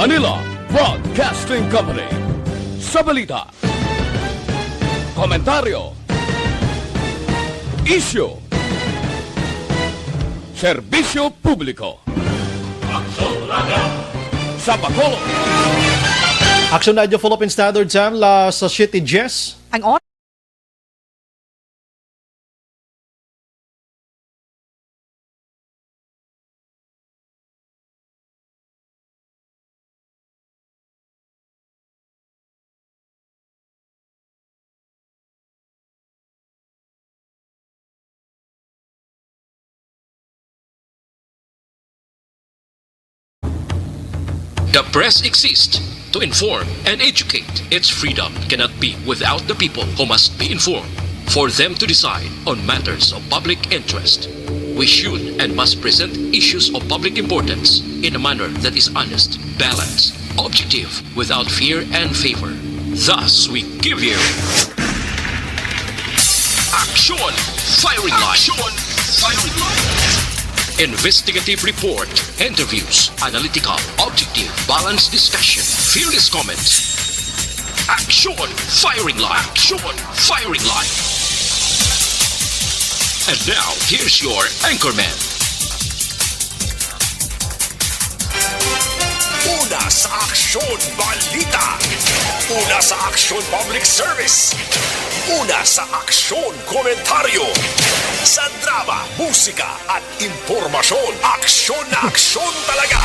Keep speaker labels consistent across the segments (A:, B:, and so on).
A: Manila Broadcasting Company. Sa balita, komentaryo, issue, serbisyo publiko. Sa Bacolod,
B: Action Radio Philippine Standard Time, sa City Jess.
C: Ang
D: The press exists to inform and educate. Its freedom cannot be without the people who must be informed for them to decide on matters of public interest. We should and must present issues of public importance in a manner that is honest, balanced, objective, without fear and favor. Thus, we give you Action Firing Line. Action Firing Line. Investigative report, interviews, analytical, objective, balanced discussion, fearless comments. Action Firing Line. Action Firing Line. And now, here's your anchorman.
E: Una sa Aksyon Balita. Una sa Aksyon Public Service. Una sa Aksyon Komentaryo. Sa drama, musika at impormasyon. Aksyon na aksyon talaga.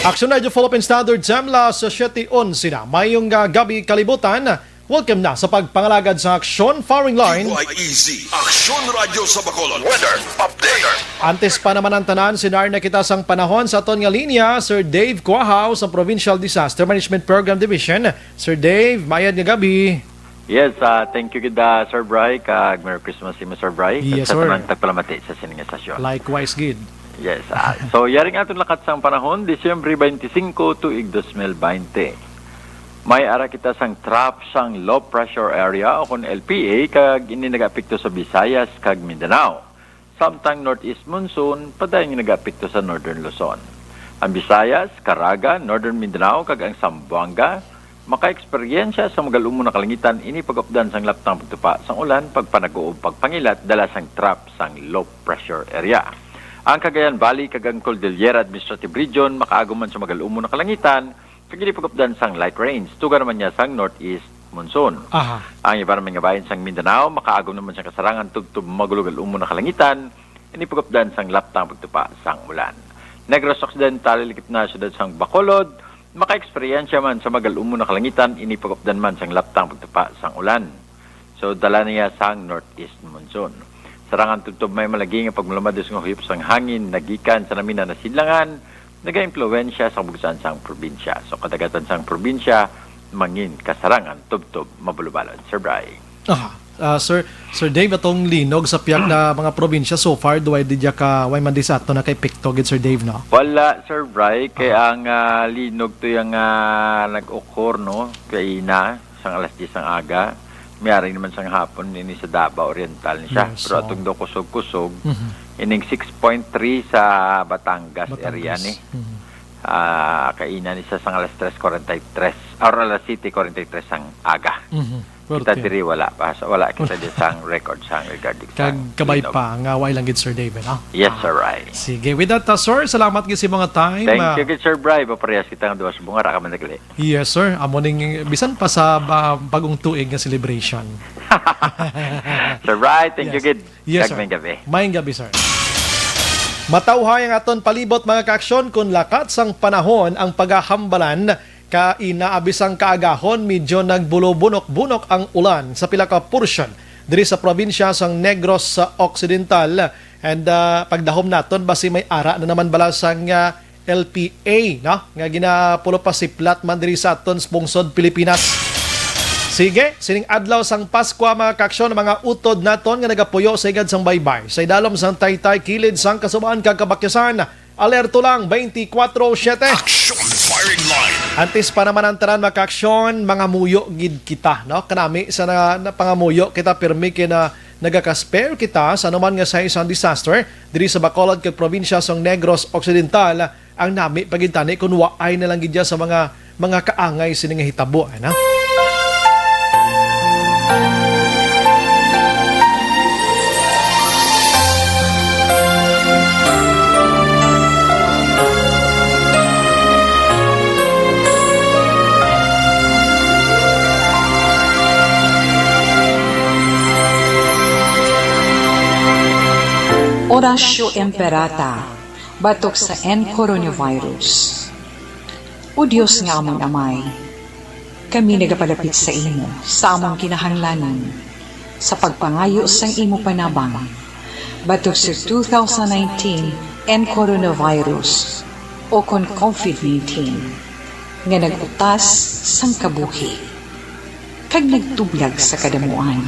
B: Action Radio Philippine Standard Time, sa 7:11 na. Mayong gabi kalibutan. Welcome na sa pagpangalagad sa Action Firing Line.
E: Easy. Aksyon Radio sa Bacolod. Weather Update.
B: Antes pa naman ang tanan, sinar na kita sang panahon sa aton nga linya, Sir Dave Cuajao sa Provincial Disaster Management Program Division. Sir Dave, mayad nga gabi.
F: Yes, thank you kita, Sir Bry. Merry Christmas mo, Sir Bry.
B: Yes,
F: sa
B: sir.
F: tanang tagpalamati sa sining estasyon.
B: Likewise, good.
F: Yes, so yaring aton lakat sang panahon, Disyembre 25 tuig 2020. May ara kita sang trap sang low pressure area o kung LPA kag ini nag-apekto sa Visayas kag Mindanao. Samtang northeast monsoon padayon nag-apekto sa northern Luzon. Ang Visayas, Caraga, northern Mindanao kag ang Zamboanga maka-eksperyensya sa magalumon na kalangitan ini pag-updan sang laptang pagtupa sang ulan pagpanaguob pagpangilat dala sang trap sang low pressure area. Ang Cagayan Valley kag ang Cordillera Administrative Region makaaguman sa magalumon na kalangitan kag ini pag-updan sang light rains tuga naman niya sang northeast monsoon.
B: Aha.
F: Ang iba naman nga bayan sang Mindanao makaagom naman sa kasarangan tugtub magulugal-umon na kalangitan ini pag-updan sang laptang pagtupa sang ulan. Negros Occidental likip na siyudad sang Bacolod maka-eksperyensya man sa magal-umon na kalangitan ini pag-updan man sang laptang pagtupa sang ulan. So dala niya sang northeast monsoon. Sarangan tugtub may malagi nga pagmulamadis nga huyop sang hangin nagikan sa namin na nasidlangan naga-impluwensya sa kabugasan sang probinsya. So kadagatan sang probinsya mangin kasarangan tubtob mabulubalon. Sir Bry.
B: Aha. Sir Dave, atong linog sa piyak na mga probinsya so far, duway di ka way man di sa ato na kay Picto, Sir Dave, no?
F: Wala, Sir Bry, kay ang linog to yung nag-occur, no? Kay na, sang alas 10 ang aga. Mayari naman sang hapon, ini sa Davao Oriental ni siya.
B: Yes,
F: Pero atong do kusog-kusog, ining 6.3 sa Batangas area ni. Kainan isa sang alas 3:43 or alas 7:43 ang aga. Kita diri wala pa. So, wala kita di sang record sang regarding
B: Kag
F: sang
B: kabay
F: linog.
B: pa nga way lang gid Sir Dave, no?
F: Yes, Sir Bry.
B: Sige, with that, sir, salamat gid sa mga time.
F: Thank you, good Sir Bry. Paparehas kita nga duwa sa bunga, raka man nagali.
B: Yes, sir. Amo ning bisan pa sa bagong tuig nga celebration.
F: Sir Bry, thank you,
B: Yes.
F: good.
B: Yes, sir.
F: Gagmayng gabi.
B: Mayong gabi, sir. Matawhay ang aton palibot mga kaaksyon kung lakat sang panahon ang paghahambalan ka inaabisang kaagahon medyo nagbulobunok-bunok ang ulan sa pila ka portion diri sa probinsya sang Negros Occidental and pagdahom naton basi may ara na naman bala sang LPA, no, nga ginapulo pa si Platman diri sa aton bungsod Pilipinas. Sige, sining adlaw sang Pasko mga kaaksyon, mga utod naton nga nagapuyo sa igad sang baybay sa idalom sang Taytay kilid sang kasubaan kag kabakyasan. Alerto lang 24/7.
E: Aksyon Firing Line.
B: Antes pa naman ang tanan makaaksyon, mga muyo gid kita, no? Kanami sa na pangamuyo kita pirmi kina nagaka-spare kita sa naman nga sa isang disaster diri sa Bacolod kag probinsya sang Negros Occidental ang nami pagintani kung waay na lang gidya sa mga kaangay sining hitabo, ano?
C: Orasyo Imperata, batok sa coronavirus. O Diyos nga amon amay, kami nagapalapit sa imo, sa among kinahanglanan, sa pagpangayo sang imo panabang, batok sa 2019 coronavirus, o kon COVID-19, nga nagutas sang kabuhi, kag nagtublag sa kadamuan.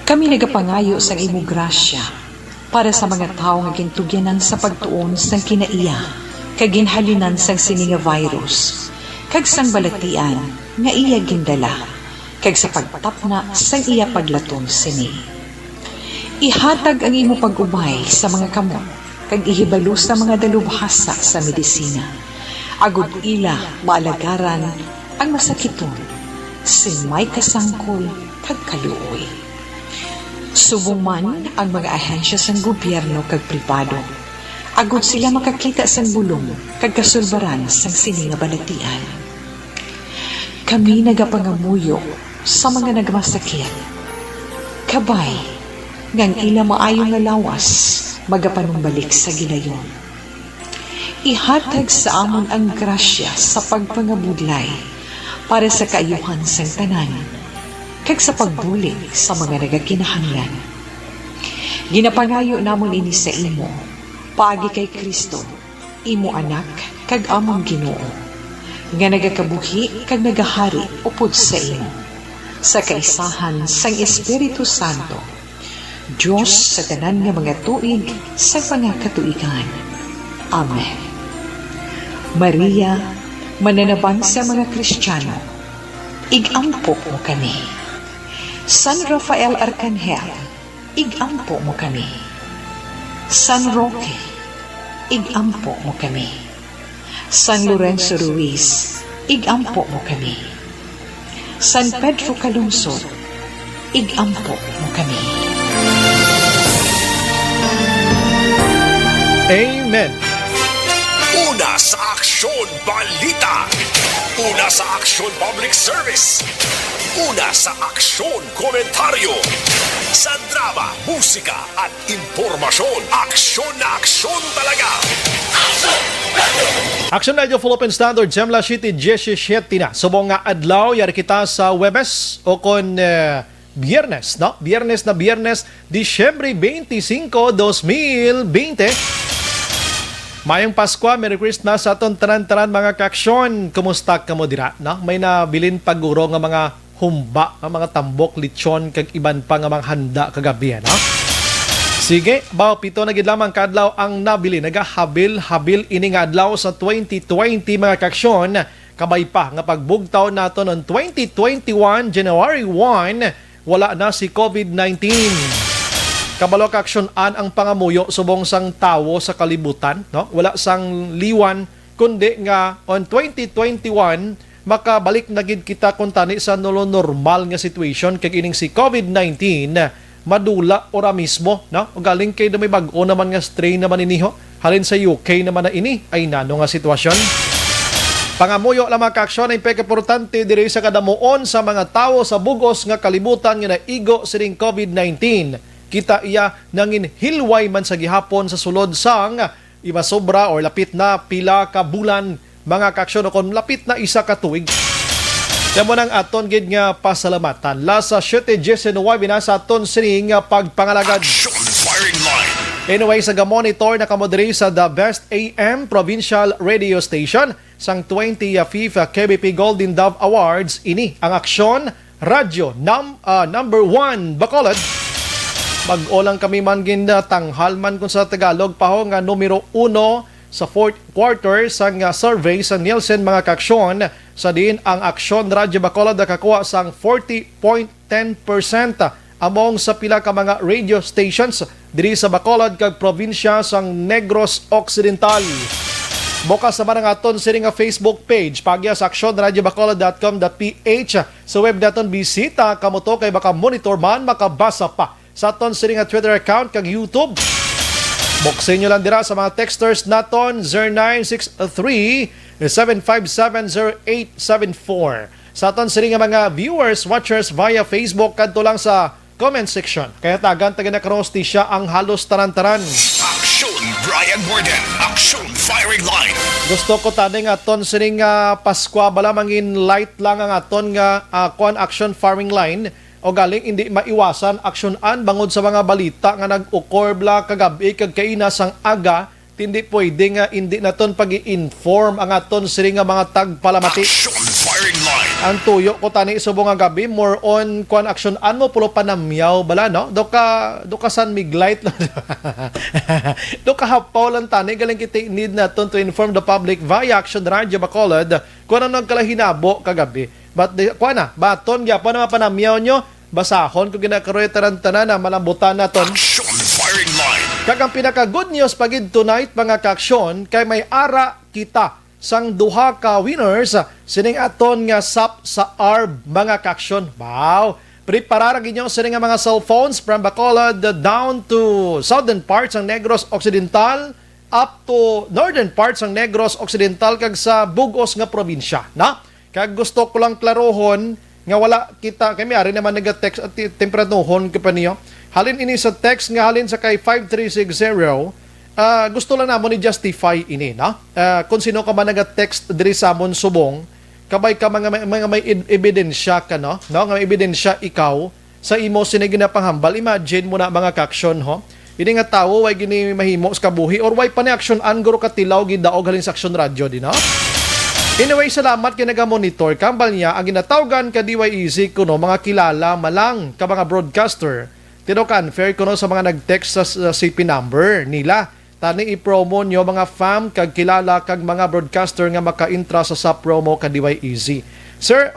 C: Kami nagapangayo sang imo grasya, para sa mga tao nga gintugyanan sa pagtuon sang kinaiya, kag ginhalinan sang sininga virus, kag sang balatian nga iya gindala, kag sa pagtapna sang iya paglatom sini. Ihatag ang imo pag-ubay sa mga kamot, kag ihibalo sa mga dalubhasa sa medisina. Agud ila maalagaran ang masakiton, sin may kasangkol kag kaluoy. Subong man ang mga ahensya sang gobyerno kag pribado, agud sila makakita sang bulong kag kasulbaran sang sininga balatian. Kami nagapangamuyo sa mga nagmasakit, kabay ngang ila maayo nga lawas magapanumbalik sa gilayon. Ihatag sa amon ang grasya sa pagpangabudlay para sa kaayuhan sang tanan, kag sa pagbulig sa mga nagakinahanglan. Ginapangayo namon ini sa imo, paagi kay Kristo, imo anak, kag among Ginoo, nga nagakabuhi kag nagahari upod sa imo, sa kaisahan sang Espiritu Santo, Diyos sa tanan nga mga tuig sa mga katuigan. Amen. Maria, mananabang sa mga Kristiyano, igampo mo kami. San Rafael Arcangel, igampo mo kami. San Roque, igampo mo kami. San Lorenzo Ruiz, igampo mo kami. San Pedro Calungsod, igampo mo kami.
B: Amen.
E: Una sa Aksyon Balita. Una sa Aksyon Public Service. Una sa Aksyon Komentaryo. Sa drama, musika at impormasyon. Aksyon na aksyon talaga.
B: Action Radio Philippine Standard, Gemla City, 17 na. Subong nga adlaw, yari kita sa Webes o kon Biyernes, no? Biyernes, Disyembre 25, 2020. Mayong Pasko, Merry Christmas sa aton tanan-tanan mga kaaksyon. Kumusta ka mo dira? No? May nabilin paguro nga mga humba, nga mga tambok, lechon, kag iban pa nga mga handa kagabi. No? Sige, baw pito na gid lamang kadlaw ang nabili. Nagahabil ini nga adlaw sa 2020 mga kaaksyon. Kabay pa nga pagbugtaw nato noong 2021, January 1, wala na si COVID-19. Kabalo kaaksyonan ang pangamuyo subong sang tawo sa kalibutan, no? Wala sang liwan kundi nga on 2021 makabalik na gid kita kun tani sa normal nga situation kag ining si COVID-19 madula ora mismo, no? O galing kay may bag-o naman nga strain naman iniho. Halin sa UK naman na ini ay nano nga sitwasyon. Pangamuyo lamang kaaksyon ay pekaportante diri sa kadamuon sa mga tawo sa bugos nga kalibutan nga naigo sining COVID-19. Kita iya nangin hilway man sa gihapon sa sulod sang iba sobra or lapit na pila ka bulan mga kaaksyon kon lapit na isa ka tuig. Damo nang aton gid nga pasalamatan. Lasa 7-19 na sa aton sining pagpangalagad.
E: Action Firing Line.
B: Anyway, sa monitor na kamoderi sa The Best AM Provincial Radio Station sang 25th KBP Golden Dove Awards, ini ang Aksyon Radio number 1 Bacolod. Mag-o lang kami man ginda tanghal man kung sa Tagalog paho nga numero 1 sa 4th quarter sa survey sa Nielsen mga kaaksyon sa din ang Aksyon Radio Bacolod nakakuha sang 40.10% among sa pila ka mga radio stations diri sa Bacolod kag probinsya sang Negros Occidental. Bukas naman ang aton sini nga Facebook page, pagya sa actionradiobacolod.com.ph. Sa web naton bisita kamo to kay baka monitor man makabasa pa sa aton sini nga Twitter account kag YouTube. Buksin nyo lang dira sa mga texters naton 0963-757-0874. Sa aton sini nga mga viewers, watchers via Facebook kadto lang sa comment section. Kaya tagan na karosti siya ang halos taran-taran.
E: Aksyon Brian Borden. Aksyon Firing Line.
B: Gusto ko tani nga aton sining Paskwa bala mangin light lang ang aton nga kuan action firing line o galing hindi maiwasan aksyonan bangod sa mga balita nga nag-occur bla kagabi kag kaina sang aga hindi pwede nga hindi naton pag-i-inform ang aton sining nga mga tagpalamati.
E: Aksyon Firing Line.
B: Ang tuyo ko tani subong nga gabi more on kuan aksyonan mo pulo panamyaw bala no do ka san miglight lang do ka hapaw lang tani galing kita need naton to inform the public via Action Radio Bacolod kung ano nagkalahinabo kagabi but kuan na baton gyapon na panamyaw nyo basahon kung ginakaroy tarantanan na malambutan naton.
E: Aksyon Firing Line.
B: Kag ang pinaka good news pagid tonight mga kaaksyon kay may ara kita sang duha ka winners sining aton nga SAP sa ARB mga kaaksyon. Wow! Preparar ginyo sining nga mga cellphones from Bacolod down to southern parts ng Negros Occidental up to northern parts ng Negros Occidental kag sa Bugos nga probinsya, na? Kag gusto ko lang klarohon nga wala kita kami ari naman nag-text at temperatuhon ka pa niyo. Halin ini sa text nga halin sa kay 5360. Gusto lang namon ni justify ini, no? Kung sino ka man nag-text diri sa amon subong, kabay ka mga may ebidensya ka, no? Nga may ebidensya ikaw sa imo sini ginapanghambal. Imagine mo na mga kaaksyon, ho. Ini nga tawo way gini mahimo sa kabuhi or way pa ni aksyon angro katilaw gidaog halin sa aksyon radyo di, no? Anyway, salamat kay naga-monitor kambal niya ang ginatawgan ka DYEZ kuno mga kilala malang ka mga broadcaster. Tinokan fair kuno sa mga nag-text sa CP number nila. Tani i-promo nyo mga fam kag kilala kag mga broadcaster nga maka-intra sa promo ka DYEZ. Sir,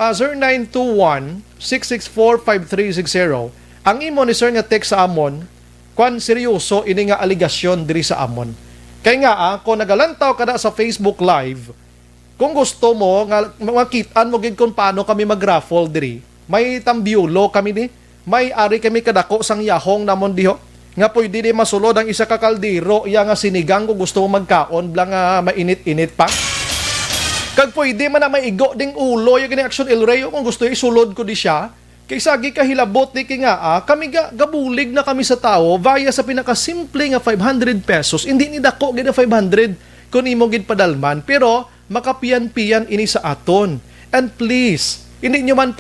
B: 0921-664-5360. Ang imo ni sir nga text sa amon, kwan seryoso ini nga aligasyon diri sa amon. Kay nga kung nagalantaw ka na sa Facebook Live, kung gusto mo nga makitaan mo gid kung paano kami mag-raffle diri. May tambiulo kami ni, may ari kami kadako sang yahong namon diho. Nga pwede di masulod ang isa ka kaldero iya nga sinigang kung gusto mo magkaon blang mainit-init pa. Kag pwede man na maigo ding ulo yung gini action El Rey kung gusto isulod ko di siya. Kay sagi kahilabot di kay nga kami gabulig na kami sa tao via sa pinakasimple nga 500 pesos. Hindi ni dako gid 500 kung imo gid padalman pero makapiyan-piyan ini sa aton. And please, hindi nyo man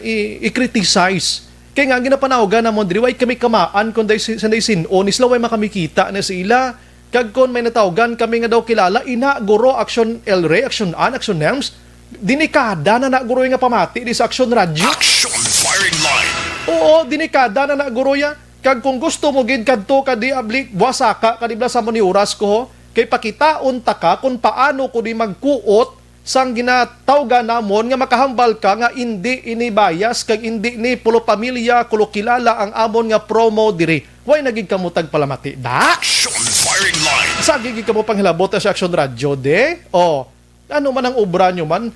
B: i-criticize. Kaya nga ginapanawgan na mo diri way kami kamaan kun day sinon isla way makamikita na sila. Kag kon may natawgan kami nga daw kilala ina guro action El Rey, action an, action NEMS. Dinikada na naguro nga pamati di sa action radyo.
E: Action Firing Line.
B: Oo, dinikada na naguro ya. Kag kung gusto mo gid kadto ka di abli buwasaka kadibla sa mo ni oras ko kay pakitaon ta ka kung paano ko di magkuot sang ginatawgan namon nga makahambal ka nga hindi inibayas kag hindi ni pulo pamilya kulo kilala ang amon nga promo diri. Way nagig kamo tagpalamati. Da?
E: Action Firing Line.
B: Sagi gid kamo panghilabot sa action radyo de. Oh, ano man ang obra nyo man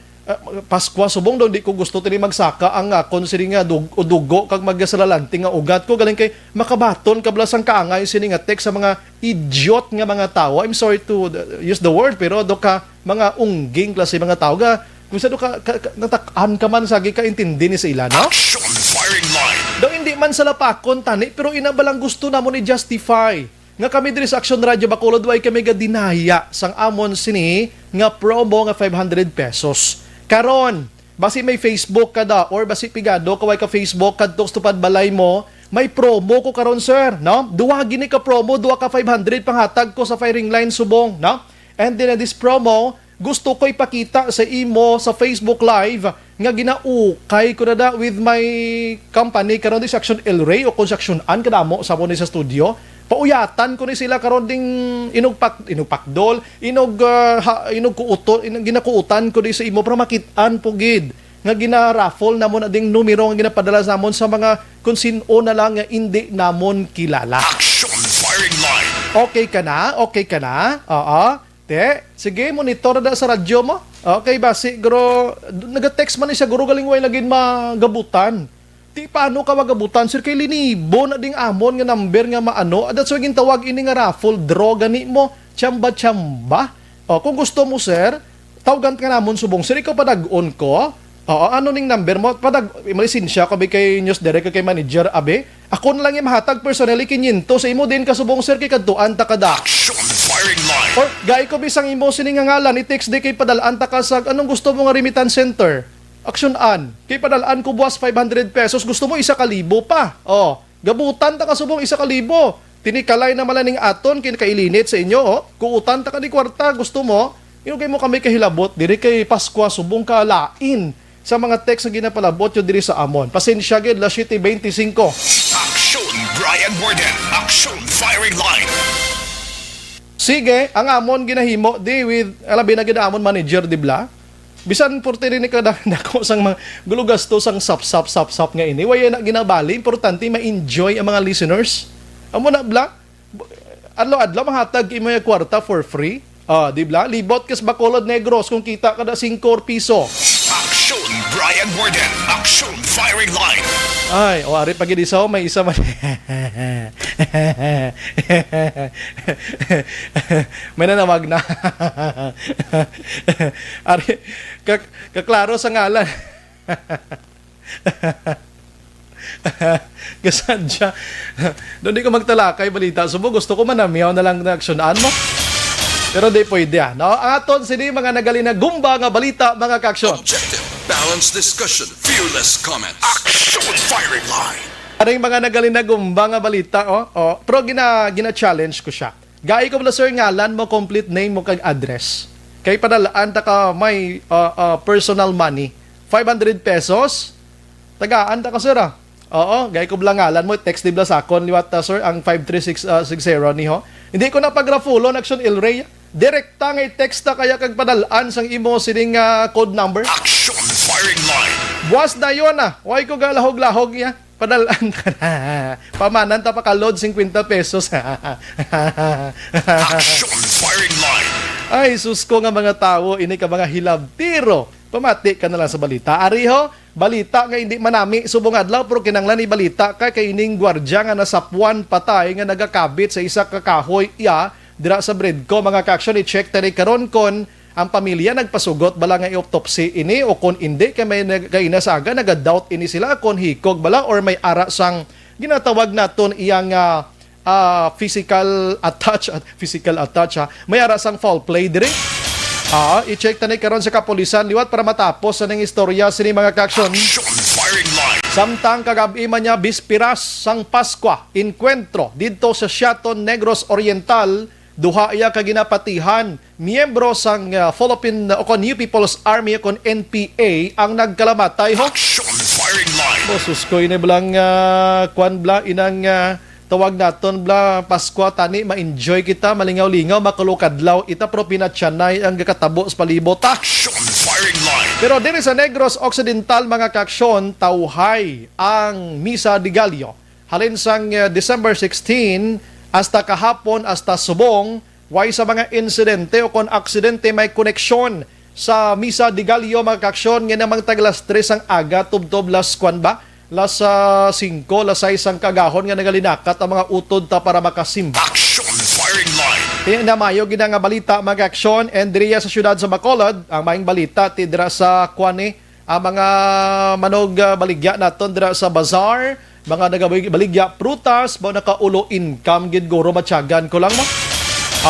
B: Paskwa subong daw di ko gusto tini magsaka ang considering nga dugo kag magasalalante nga ugat ko galing kay makabaton kablasang kaangay sini nga text sa mga idiot nga mga tao. I'm sorry to use the word pero do ka mga ungging klase mga tao ga kung sa do ka natakan ka man sagi ka intindi ni sa ila, no?
E: Action Firing Line.
B: Daw hindi man sa lapakon tani pero inabalang gusto namon ni justify nga kami diri sa Action Radio Bacolod way kami ga dinaya sang amon sini nga promo nga 500 pesos. Karon, basi may Facebook ka da or basi pigado kaway ka Facebook kadto tupad balay mo, may promo ko karon sir, no? Duha gini ka promo, duha ka 500 panghatag ko sa firing line subong, no? And then this promo, gusto ko ipakita sa imo sa Facebook Live nga ginaukay ko na da with my company karon di Action El Rey o Construction an kadamo sa mo ni sa studio. Pauyatan ko ni sila karon ding inugpakdol, ginakuutan ko di sa imo para makitaan po gid nga gina-raffle namon ading numero nga ginapadala namon sa mga kung sino na lang nga hindi namon kilala.
E: Action Firing Line.
B: Okay ka na? Okay ka na? Oo. Te, sige, monitor na sa radyo mo. Okay ba? Siguro, nag-text man siya, guro galing way lagin magabutan. Ti, paano ka magabutan? Sir, kay linibo na ding amon nga number nga maano. That's why gintawag ini nga raffle draw gani mo. Chamba-chamba. O, kung gusto mo, sir, tawagan ka namon subong. Sir, ikaw padag-on ko. Oo, ano ning number mo? Malisin siya, kabi kay News Direct, kay Manager, abe. Ako na lang yung mahatag personally kinyento sa imo din kasubong, sir, kay kaduan ta kada.
E: Action firing line.
B: Or, gay ko bisang imo sining nga ngalan, i-text di kay padalaan ta ka sa, anong gusto mo nga remittance center? Action an. Kay padalaan ko buwas 500 pesos, gusto mo 1,000 pa. Oh, gabutan ta kasubong 1,000. Tinikalay na malaning aton, kinakailinit sa inyo, oh. Kuutan ta ka di kwarta, gusto mo, kay mo kami kahilabot, diri kay Paskwa, subong ka lain sa mga text na ginapalabot yun diri sa amon. Pasensya gid, la 7:25.
E: Action Brian Warden. Action firing line.
B: Sige, ang amon ginahimo di with alabi na gid amon manager di bla. Bisan porte rin ka dako sang mga gulugasto sang sap nga ini. Way na ginabali, importante ma-enjoy ang mga listeners. Amo na bla. Adlaw mahatag imo yung kwarta for free. Di bla? Libot kas Bacolod Negros kung kita kada 5 piso.
E: Action Brian Warden. Action firing line.
B: Ay, ari pag idisaw, may isa man. May nanawag na. Ari, kaklaro sa ngalan. Kasadya. Doon di ko magtalakay balita. Subo, gusto ko manamiyaw na lang na aksyonan mo. Pero di pwede no? Ang aton sini mga nagali na gumba nga balita mga kaaksyon.
G: Objective, balanced discussion, fearless comments.
E: Action firing line.
B: Aring mga nagali na gumba nga balita pero gina-challenge ko siya. Gai ko pala sir ngalan mo, complete name mo kag address. Kay padalaan ta ka may personal money. 500 pesos. Tagaan ta ka sir Oo, gai ko blang ngalan mo, text di bla sa akon liwat sir ang 53660 ni ho. Hindi ko na pagrafulo action Il Rey. Direkta nga text ta kaya kag padalaan sang imo sining code number.
E: Action firing line.
B: Buwas dayon Way ko galahog-lahog ya. Padalaan ka na. Pamanan ta pa ka load 50 pesos.
E: Action firing line.
B: Ay, sus ko nga mga tao, ini ka mga hilabtiro. Pamati ka na lang sa balita. Ariho, balita nga hindi manami subong adlaw pero kinanglan ni balita kay ining gwardya nga nasapuan patay nga nagakabit sa isa ka kahoy dira sa Bredco. Mga kaaksyon, i-check tani karon kon ang pamilya nagpasugot bala nga i-autopsy ini o kon hindi kay may kainasaga naga-doubt ini sila kon hikog bala or may ara sang ginatawag naton iyang physical attach may ara sang foul play diri. I-check tani karon sa kapulisan liwat para matapos sa ning istorya sini mga kaaksyon.
E: Action firing line.
B: Samtang kagabi man niya bispiras sang Paskwa, inkwentro didto sa Siaton Negros Oriental, duha iya ka ginapatihan miyembro sang Philippine New People's Army kon NPA ang nagkalamatay ho.
E: Action firing line.
B: Bosus ko ini blang kwan bla inang tawag naton bla Paskwa tani ma-enjoy kita malingaw-lingaw makulukadlaw ita pro pinatsanay ang gakatabo sa palibot
E: Action firing line.
B: Pero diri sa Negros Occidental mga kaaksyon tawhay ang Misa de Gallo halin sang December 16 hasta kahapon hasta subong way sa mga insidente o kon aksidente may koneksyon sa Misa de Gallo mga kaaksyon nga namang taglas 3 ang aga tubtob las kwan ba las 5 las 6 ang kagahon nga nagalinakat ang mga utod ta para makasimba.
E: Action firing line.
B: Tingnan na mayo gina nga balita mga aksyon and diriya sa syudad sa Bacolod ang maing balita ti dira sa kuani ang mga manog baligya naton dira sa bazaar mga nagabaligya prutas ba nakaulo income gid guro matyagan ko lang mo.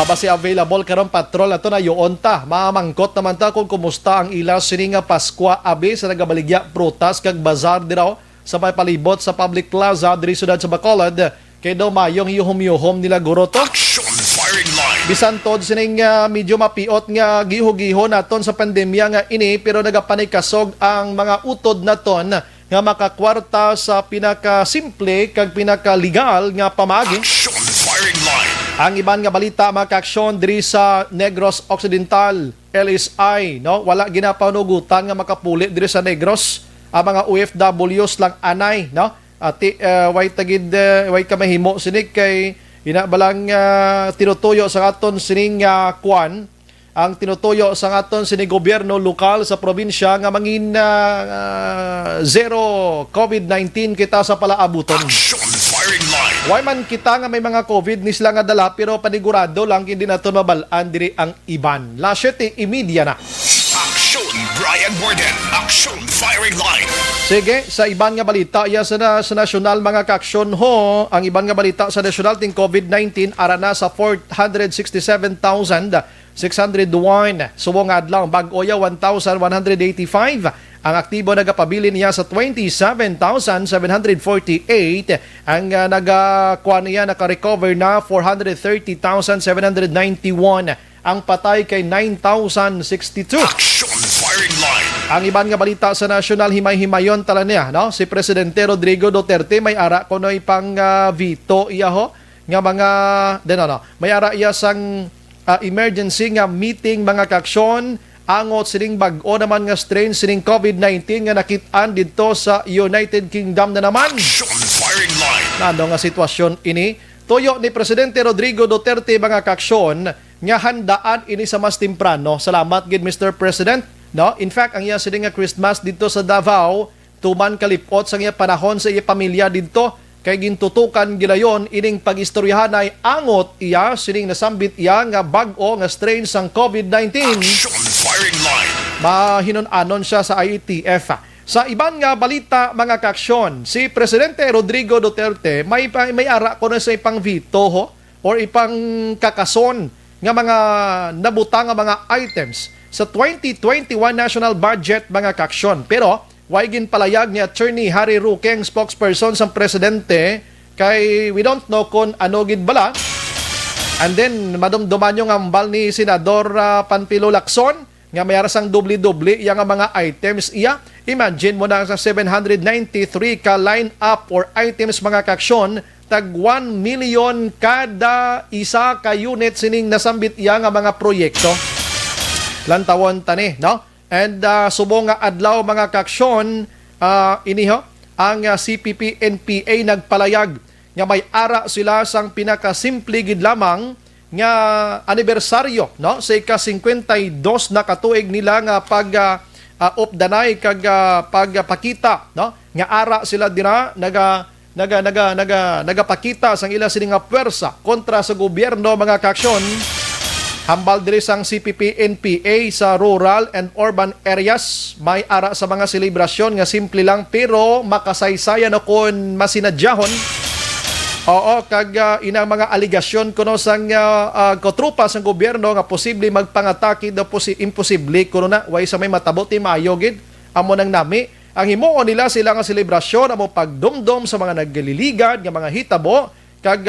B: Basi available karon patrol ato na yoon ta mamangkot naman ta kung kumusta ang ila sini nga Paskwa abi sa nagabaligya prutas kag bazaar diraw sa palibot sa public plaza diri syudad sa Bacolod kay daw mayong yuhom-yuhom nila guro to.
E: Action firing line.
B: Bisan tod sining medyo mapiot nga giho-giho naton sa pandemya nga ini pero nagapanikasog ang mga utod naton nga makakwarta sa pinaka-simple kag pinaka-legal nga pamagi.
E: Action firing line.
B: Ang iban nga balita mga kaaksyon diri sa Negros Occidental LSI wala ginapanugutan nga makapuli diri sa Negros ang mga OFWs lang anay way tagid way kamahimo sinig kay ina balang tinutuyo sa aton sining kwan, ang tinutuyo sa aton sining gobyerno lokal sa probinsya nga mangin zero COVID-19 kita sa palaabuton.
E: Action firing line.
B: Why man kita nga may mga COVID ni sila nga dala pero panigurado lang hindi naton mabalaan diri ang iban. Lasyete imedya na.
E: Action Brian Borden. Action firing line.
B: Sige, sa iban nga balita, sa nasyonal mga kaaksyon ho, ang iban nga balita sa nasyonal ting COVID-19 ara na sa 467,601. Subong adlaw bag-oya 1,185. Ang aktibo nagapabili niya sa 27,748. Ang nagakuha niya naka-recover na 430,791. Ang patay kay 9,062.
E: Action firing line.
B: Ang iban nga balita sa nasyonal himay-himayon tala niya, no? Si Presidente Rodrigo Duterte may ara kuno ipang veto iya ho nga mga may ara iya sang emergency nga meeting mga kaaksyon angot sining bag-o naman nga strain sining COVID-19 nga nakit-an didto sa United Kingdom na naman.
E: Action firing line.
B: Nando nga sitwasyon ini, tuyo ni Presidente Rodrigo Duterte mga kaaksyon nga handaan ini sa mas temprano. Salamat gid Mr. President. No? In fact, ang iya sining nga Christmas dito sa Davao, tuman kalipot sa iya panahon sa iya pamilya dito, kay gintutukan gilayon ining pag-istoryahan ay angot iya sining nasambit iya nga bag-o nga strain sang COVID-19.
E: Action firing line.
B: Mahinon-anon siya sa IATF. Sa iban nga balita mga kaaksyon, si Presidente Rodrigo Duterte may ara ko na sa ipang veto ho, or ipang kakason nga mga nabutang nga mga items sa 2021 national budget mga kaaksyon. Pero way ginpalayag ni Attorney Harry Roque, spokesperson sa presidente, kay we don't know kung ano gid bala. And then madumduman yung ambal ni Senador Panfilo Lacson nga may arasang dubli-dubli iya nga mga items iya. Imagine mo na sa 793 ka line up or items mga kaaksyon, tag 1 million kada isa ka unit sining nasambit iya nga mga proyekto. Lantawon tani, no? And subong nga adlaw mga kaaksyon, iniho, ang CPP-NPA nagpalayag nga may ara sila sang pinakasimple gid lamang nga anibersaryo, no? Sa ika-52 na katuig nila nga opdanay kag pagpakita, no? Nga ara sila dira nagapakita sang ila sining nga pwersa kontra sa gobyerno mga kaaksyon. Hambal diri sang CPP-NPA sa rural and urban areas, may ara sa mga selebrasyon nga simple lang pero makasaysayan o kon masinadyahon. Oo, kag inang mga aligasyon kuno sang kotrupa sang gobyerno nga posible magpangatake daw imposible kuno na way sa may matabot ti maayo gid amo nang nami. Ang himuon nila sila nga selebrasyon amo pagdumdum sa mga naglililigad nga mga hitabo kag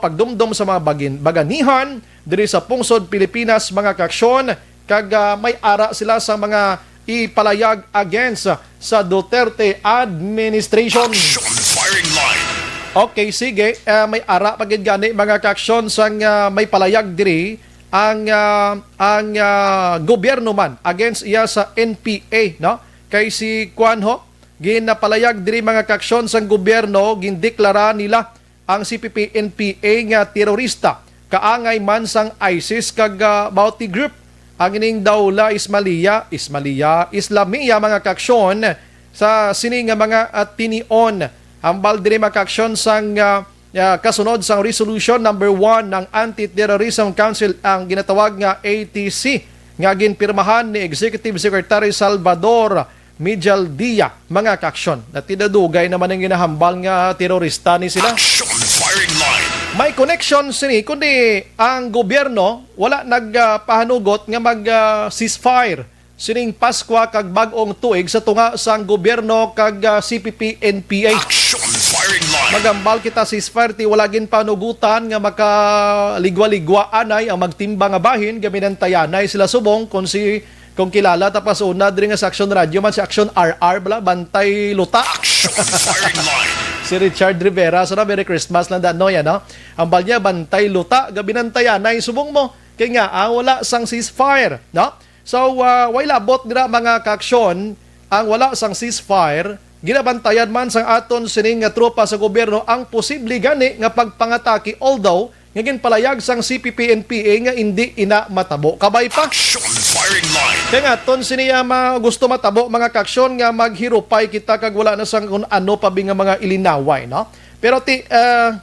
B: pagdumdum sa mga baganihan diri sa pungsod Pilipinas mga kaaksyon, kag may ara sila sa mga ipalayag against sa Duterte administration.
E: Action firing line.
B: Okay, sige, may ara pagid gani mga kaaksyon sang may palayag diri ang gobyerno man against iya sa NPA, no? Kay si Juanho ginapalayag diri mga kaaksyon sang gobyerno, gindeklara nila ang CPP-NPA nga terorista kaangay man sang ISIS kag Bauti Group. Ang ining Dawla Islamia mga kaaksyon sa sining nga mga tinion. Hambal diri mga kaaksyon sang kasunod sang resolution number 1 ng Anti-Terrorism Council, ang ginatawag nga ATC, nga ginpirmahan ni Executive Secretary Salvador Medialdia mga kaaksyon. Na tinadugay naman ang ginahambal nga terorista ni sila.
E: Action firing line.
B: May connection sini kundi ang gobyerno wala nagpahanugot nga mag-ceasefire sining Pasko kag bag-ong tuig sa tunga sang gobyerno kag CPP-NPA.
E: Action firing line.
B: Magambal kita ceasefire ti wala gin panugutan nga makaligwa-ligwa anay ang magtimba nga bahin gaminan tayanay sila subong kung kilala tapas una diri nga sa Action Radio man si Action RR bala bantay luta.
E: Action firing line.
B: Si Richard Rivera, so na Merry Christmas lang dano yan, no? Ang bal niya, bantay luta, gabinantaya na subong mo. Kaya nga, wala sang ceasefire, no? So, way labot nila mga kaaksyon, ang wala sang ceasefire, ginabantayan man sang aton sining nga tropa sa gobyerno ang posible gani nga pagpangatake, although ngagin palayag sang CPP-NPA nga hindi ina matabo. Kabay pa.
E: Action firing line.
B: Kaya nga, ton siniya gusto matabo mga kaksyon nga maghirupay kita kag wala na sang kung ano pa nga mga ilinaway, no? Pero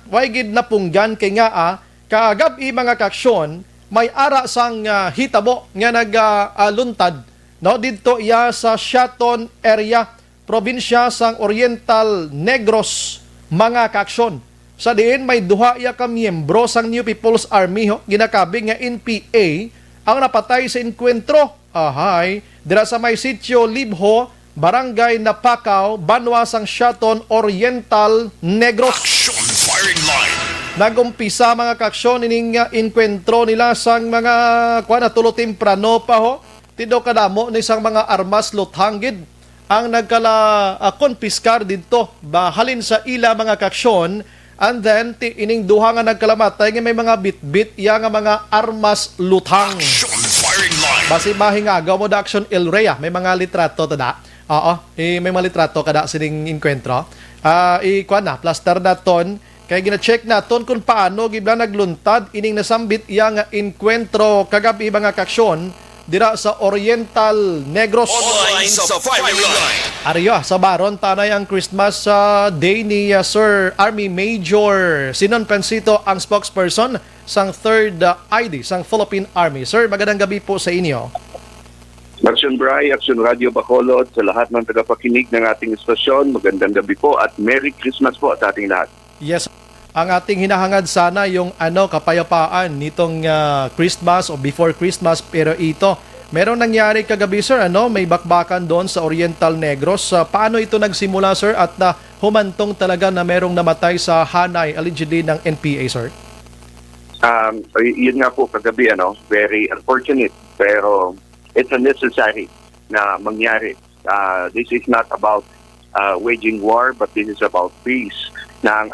B: way gid na punggan kay nga kaagabi mga kaksyon, may ara sang hitabo nga nagaluntad, no? Didto iya sa Shaton area, probinsya sang Oriental Negros, mga kaksyon. Sa diin may duha iya ka miyembro sang New People's Army ginakabi nga NPA ang napatay sa enkwentro. Ahay, dira sa may sitio Libho, Barangay Napakaw, Banwa sang Shaton Oriental Negros.
E: Action firing line.
B: Nagumpisa mga kaksyon ining enkwentro nila sang mga tulo temprano pa Tido kadamo ni sang mga armas lutanggid ang nagkala konpiskar didto bahalin sa ila mga kaksyon. And then, ining duha nga nagkalamatay nga may mga bit-bit iya nga mga armas lutang.
E: Action firing line.
B: Basi mahingagaw mo da action El Rhea. May mga litrato tada. Oo, may mga litrato kada sining enkwentro. Plaster na ton. Kaya gina-check na ton kung paano gibla nagluntad ining nasambit iya nga enkwentro kagabi mga kaksyon dira sa Oriental Negros.
E: Online sa firing line.
B: Ariyo, sa Baron, tanay ang Christmas Day ni Sir Army Major Sinon Pansito, ang spokesperson sang 3rd ID, sang Philippine Army. Sir, magandang gabi po sa inyo.
H: Action Bray, Action Radio Bacolod, sa lahat ng tagapakinig ng ating istasyon, magandang gabi po at Merry Christmas po sa ating lahat.
B: Yes, ang ating hinahangad sana yung kapayapaan nitong Christmas o before Christmas, pero ito merong nangyari kagabi sir, may bakbakan doon sa Oriental Negros. Paano ito nagsimula sir at humantong talaga na merong namatay sa hanay allegedly ng NPA sir?
H: Yun nga po kagabi, very unfortunate, pero it's unnecessary na mangyari. This is not about waging war, but this is about peace. Na ang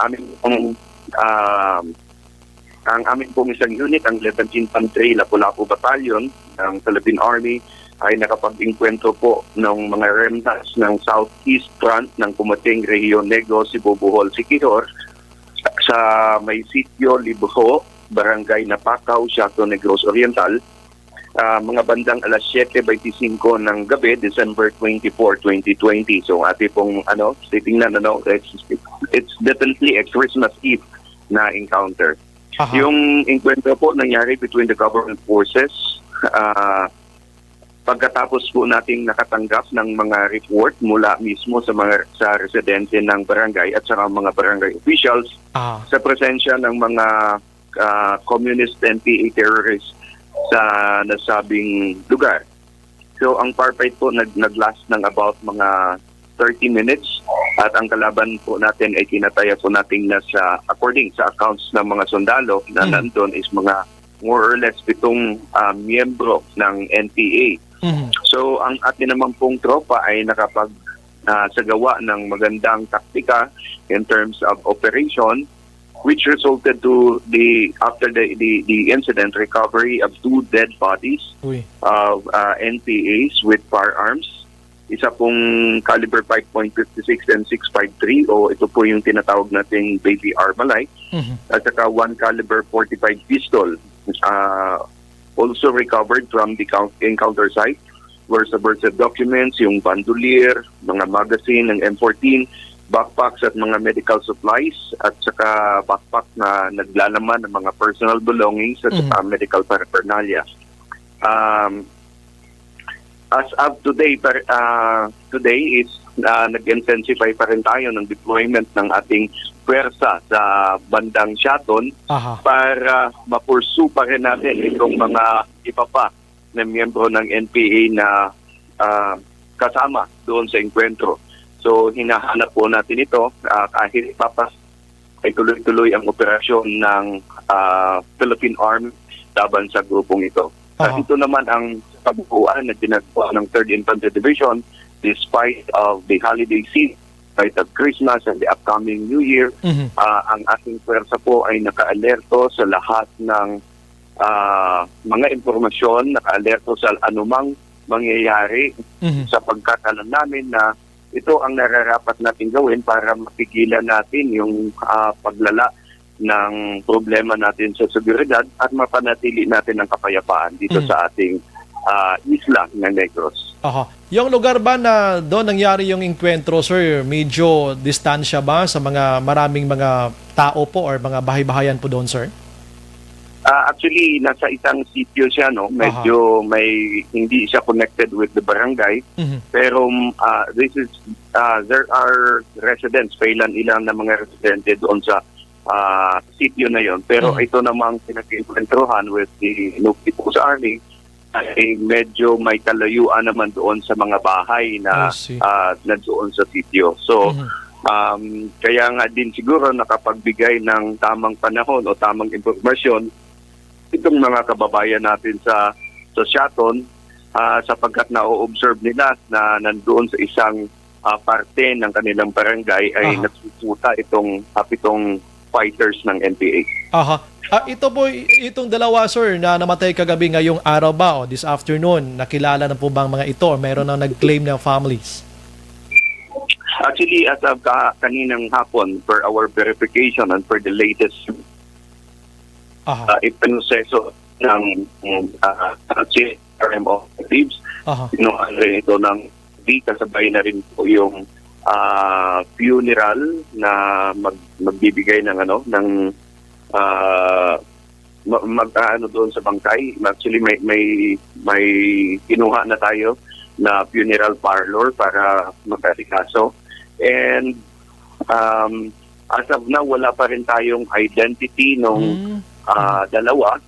H: aming pong isang unit, ang 11th Infantry Lapu-Lapu Battalion ng Philippine Army, ay nakapag-inkwentro po ng mga remnants ng Southeast Front ng Kumating, Rehiyon Negros, Cebu, Bohol, Siquijor sa may sitio Libho, Barangay Napakaw, Shaton, Negros Oriental, mga bandang alas 7:25 ng gabi, December 24, 2020. So ati pong titingnan it's definitely a Christmas Eve na encounter. Aha. Yung encuentro po nangyari between the government forces. Pagkatapos po nating nakatanggap ng mga report mula mismo sa residente ng barangay at saka mga barangay officials sa presensya ng mga communist NPA terrorists sa nasabing lugar. So ang firefight po naglast ng about mga 30 minutes at ang kalaban po natin ay kinataya po natin nasa according sa accounts ng mga sundalo na nandun is mga more or less 7 miyembro ng NPA. So ang atin naman pong tropa ay sagawa ng magandang taktika in terms of operation, which resulted to after the incident recovery of 2 dead bodies of NPAs with firearms. Isa pong caliber 5.56 and 6.53 o ito po yung tinatawag nating baby Armalite. At saka 1 caliber 45 pistol also recovered from the encounter site were subversive documents, yung bandolier, mga magazine ng M14, backpacks at mga medical supplies at saka backpack na naglalaman ng mga personal belongings at saka medical paraphernalia. As of today, today is nag-intensify pa rin tayo ng deployment ng ating pwersa sa bandang Shaton para mapursu pa rin natin itong mga iba pa na miyembro ng NPA na kasama doon sa enkwentro. So hinahanap po natin ito kahit papas ay tuloy-tuloy ang operasyon ng Philippine Army laban sa grupong ito. Ito naman ang kabuuan na ginagawa ng 3rd Infantry Division despite of the holiday season, despite of Christmas and the upcoming New Year. Ang ating pwersa po ay naka-alerto sa lahat ng mga informasyon, naka-alerto sa anumang mangyayari sapagkat alam namin na ito ang nararapat natin gawin para mapigilan natin yung paglala ng problema natin sa seguridad at mapanatili natin ang kapayapaan dito sa ating isla ng Negros.
B: Aha. Yung lugar ba na doon nangyari yung enkwentro, sir, medyo distansya ba sa mga maraming mga tao po or mga bahay-bahayan po doon, sir?
H: Actually, nasa isang sitio siya, no? Medyo hindi siya connected with the barangay. Pero there are residents, ilan na mga residente doon sa sitio na yon. Pero ito namang pinag-implementohan with the People's Army ay medyo may kalayuan naman doon sa mga bahay na doon sa sitio. So, kaya nga din siguro nakapagbigay ng tamang panahon o tamang impormasyon itong mga kababayan natin sa Shaton sapagkat na-observe nila na nandoon sa isang parte ng kanilang barangay ay nagsusuta itong fighters ng NPA.
B: Ito po, itong dalawa, sir, na namatay kagabi ngayong araw ba o this afternoon, nakilala na po bang mga ito o meron na nag-claim ng families?
H: Actually, as of kaninang hapon, per our verification and per the latest ipinuseso ng CRMO Thieves, pinuhaan rin ito ng kasabay na rin po yung funeral na magbibigay ng doon sa bangkay. Actually may kinuha na tayo na funeral parlor para mag-asikaso. And as of now, wala pa rin tayong identity nung dalawa.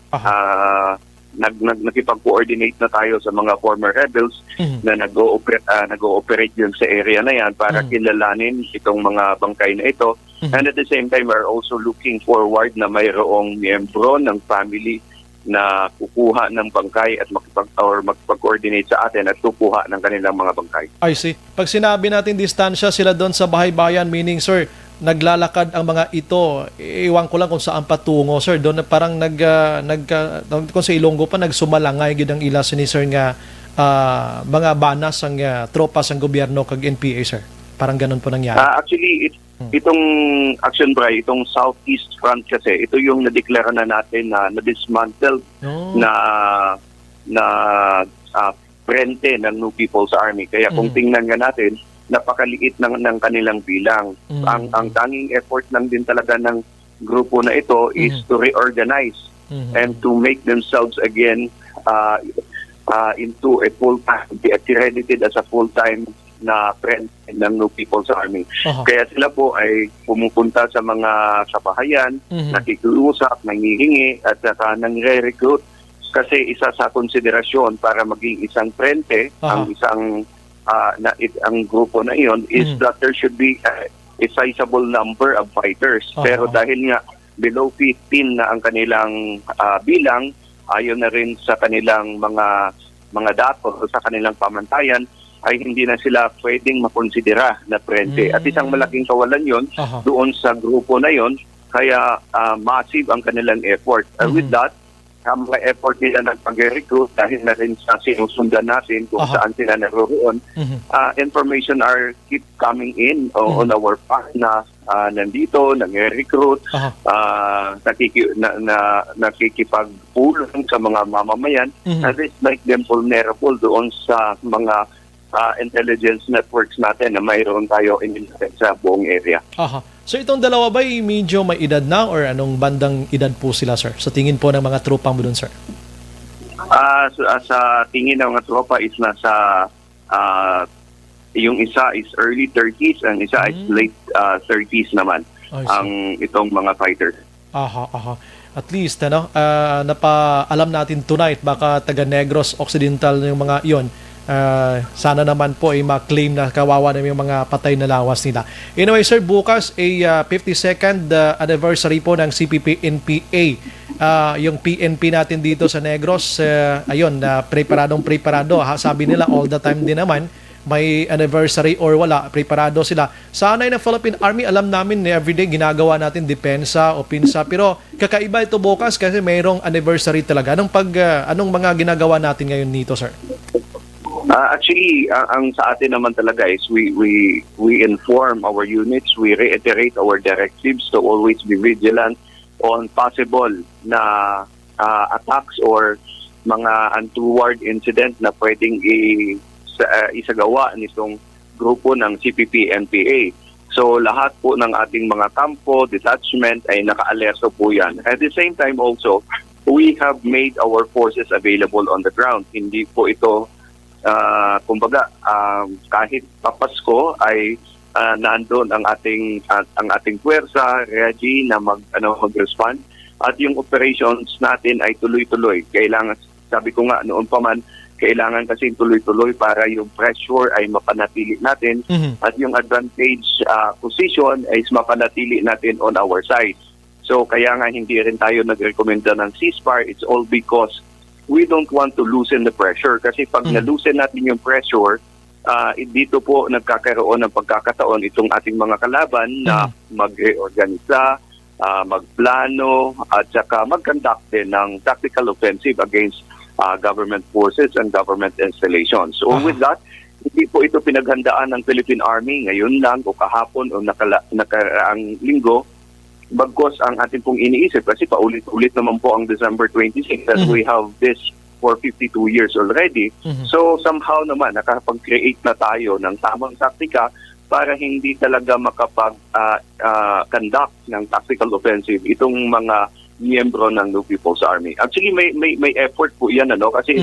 H: Nakipag-coordinate na tayo sa mga former rebels na nag-ooperate yun sa area na yan para kilalanin itong mga bangkay na ito. And at the same time, we're also looking forward na mayroong miyembro ng family na kukuha ng bangkay at makipag-coordinate sa atin at kukuha ng kanilang mga bangkay.
B: I see. Pag sinabi natin distansya sila doon sa bahay-bayan, meaning, sir, naglalakad ang mga ito, iwan ko lang kung saan patungo, sir. Doon na parang kung sa Ilonggo pa, nagsumalangay gid ang ila ni sir nga mga banas ang tropa sang gobyerno kag NPA, sir. Parang ganun po nangyari.
H: Actually, itong Action Bray, itong Southeast Front kasi, ito yung nadeklara na natin na na-dismantle na frente ng New People's Army. Kaya kung tingnan nga natin, napakaliit ng kanilang bilang. Ang tanging effort lang din talaga ng grupo na ito is to reorganize and to make themselves again into a full-time, be accredited as a full-time na friend ng New People's Army. Kaya sila po ay pumupunta sa mga kabahayan, nakikiusap, nangihingi at nangre-recruit kasi isa sa konsiderasyon para maging isang frente, ang isang ang grupo na iyon is that there should be a sizable number of fighters. Pero dahil nga below 15 na ang kanilang bilang, ayon na rin sa kanilang mga datos sa kanilang pamantayan, ay hindi na sila pwedeng makonsidera na frente. At isang malaking kawalan yon doon sa grupo na yon, kaya massive ang kanilang effort. With that, ang mga effort nila ng pag-recruit dahil na rin sa sinusundan natin kung saan sila naroon. Information are keep coming in on our part na nandito, nag-recruit, nakikipagpulong sa mga mamamayan, and this make them vulnerable doon sa mga intelligence networks natin na mayroon tayo sa buong area.
B: So itong dalawa ba medyo may edad na or anong bandang edad po sila, sir? Sa tingin po ng mga tropa mo doon, sir?
H: Sa tingin ng mga tropa is nasa yung isa is early 30s and isa is late 30s naman ang itong mga fighters.
B: At least napaalam natin tonight baka taga Negros Occidental yung mga iyon. Sana naman po ay ma-claim na kawawa na yung mga patay na lawas nila. Anyway, sir, bukas ay 52nd anniversary po ng CPP-NPA. Yung PNP natin dito sa Negros, ayun, preparado. Sabi nila all the time din naman, may anniversary or wala, preparado sila. Sa anay ng Philippine Army, alam namin everyday ginagawa natin depensa o pinsa. Pero kakaiba ito bukas kasi mayroong anniversary talaga. Anong mga ginagawa natin ngayon nito, sir?
H: Actually, ang sa atin naman talaga is we inform our units, we reiterate our directives to always be vigilant on possible na attacks or mga untoward incident na pwedeng isagawa nitong grupo ng CPP-NPA. So lahat po ng ating mga kampo, detachment ay naka-alerto po yan. At the same time also, we have made our forces available on the ground. Hindi po ito kumbaga kahit papasko ay nandoon ang ating puwersa ready na mag-respond at yung operations natin ay tuloy-tuloy. Kailangan, sabi ko nga noon pa man, kailangan kasi tuloy-tuloy para yung pressure ay mapanatili natin at yung advantage position ay mapanatili natin on our side. So kaya nga hindi rin tayo nagrekomenda ng ceasefire. It's all because we don't want to loosen the pressure kasi pag na-loosen natin yung pressure, dito po nagkakaroon ng pagkakataon itong ating mga kalaban na mag-reorganisa, magplano at saka mag-conduct din ng tactical offensive against government forces and government installations. So with that, hindi po ito pinaghandaan ng Philippine Army ngayon lang o kahapon o nakaraang linggo. Bagkos ang ating pong iniisip kasi paulit-ulit naman po ang December 26 that we have this for 52 years already. So somehow naman nakapag-create na tayo ng tamang taktika para hindi talaga makapag-conduct ng tactical offensive itong mga miyembro ng New People's Army. Actually may effort po yan kasi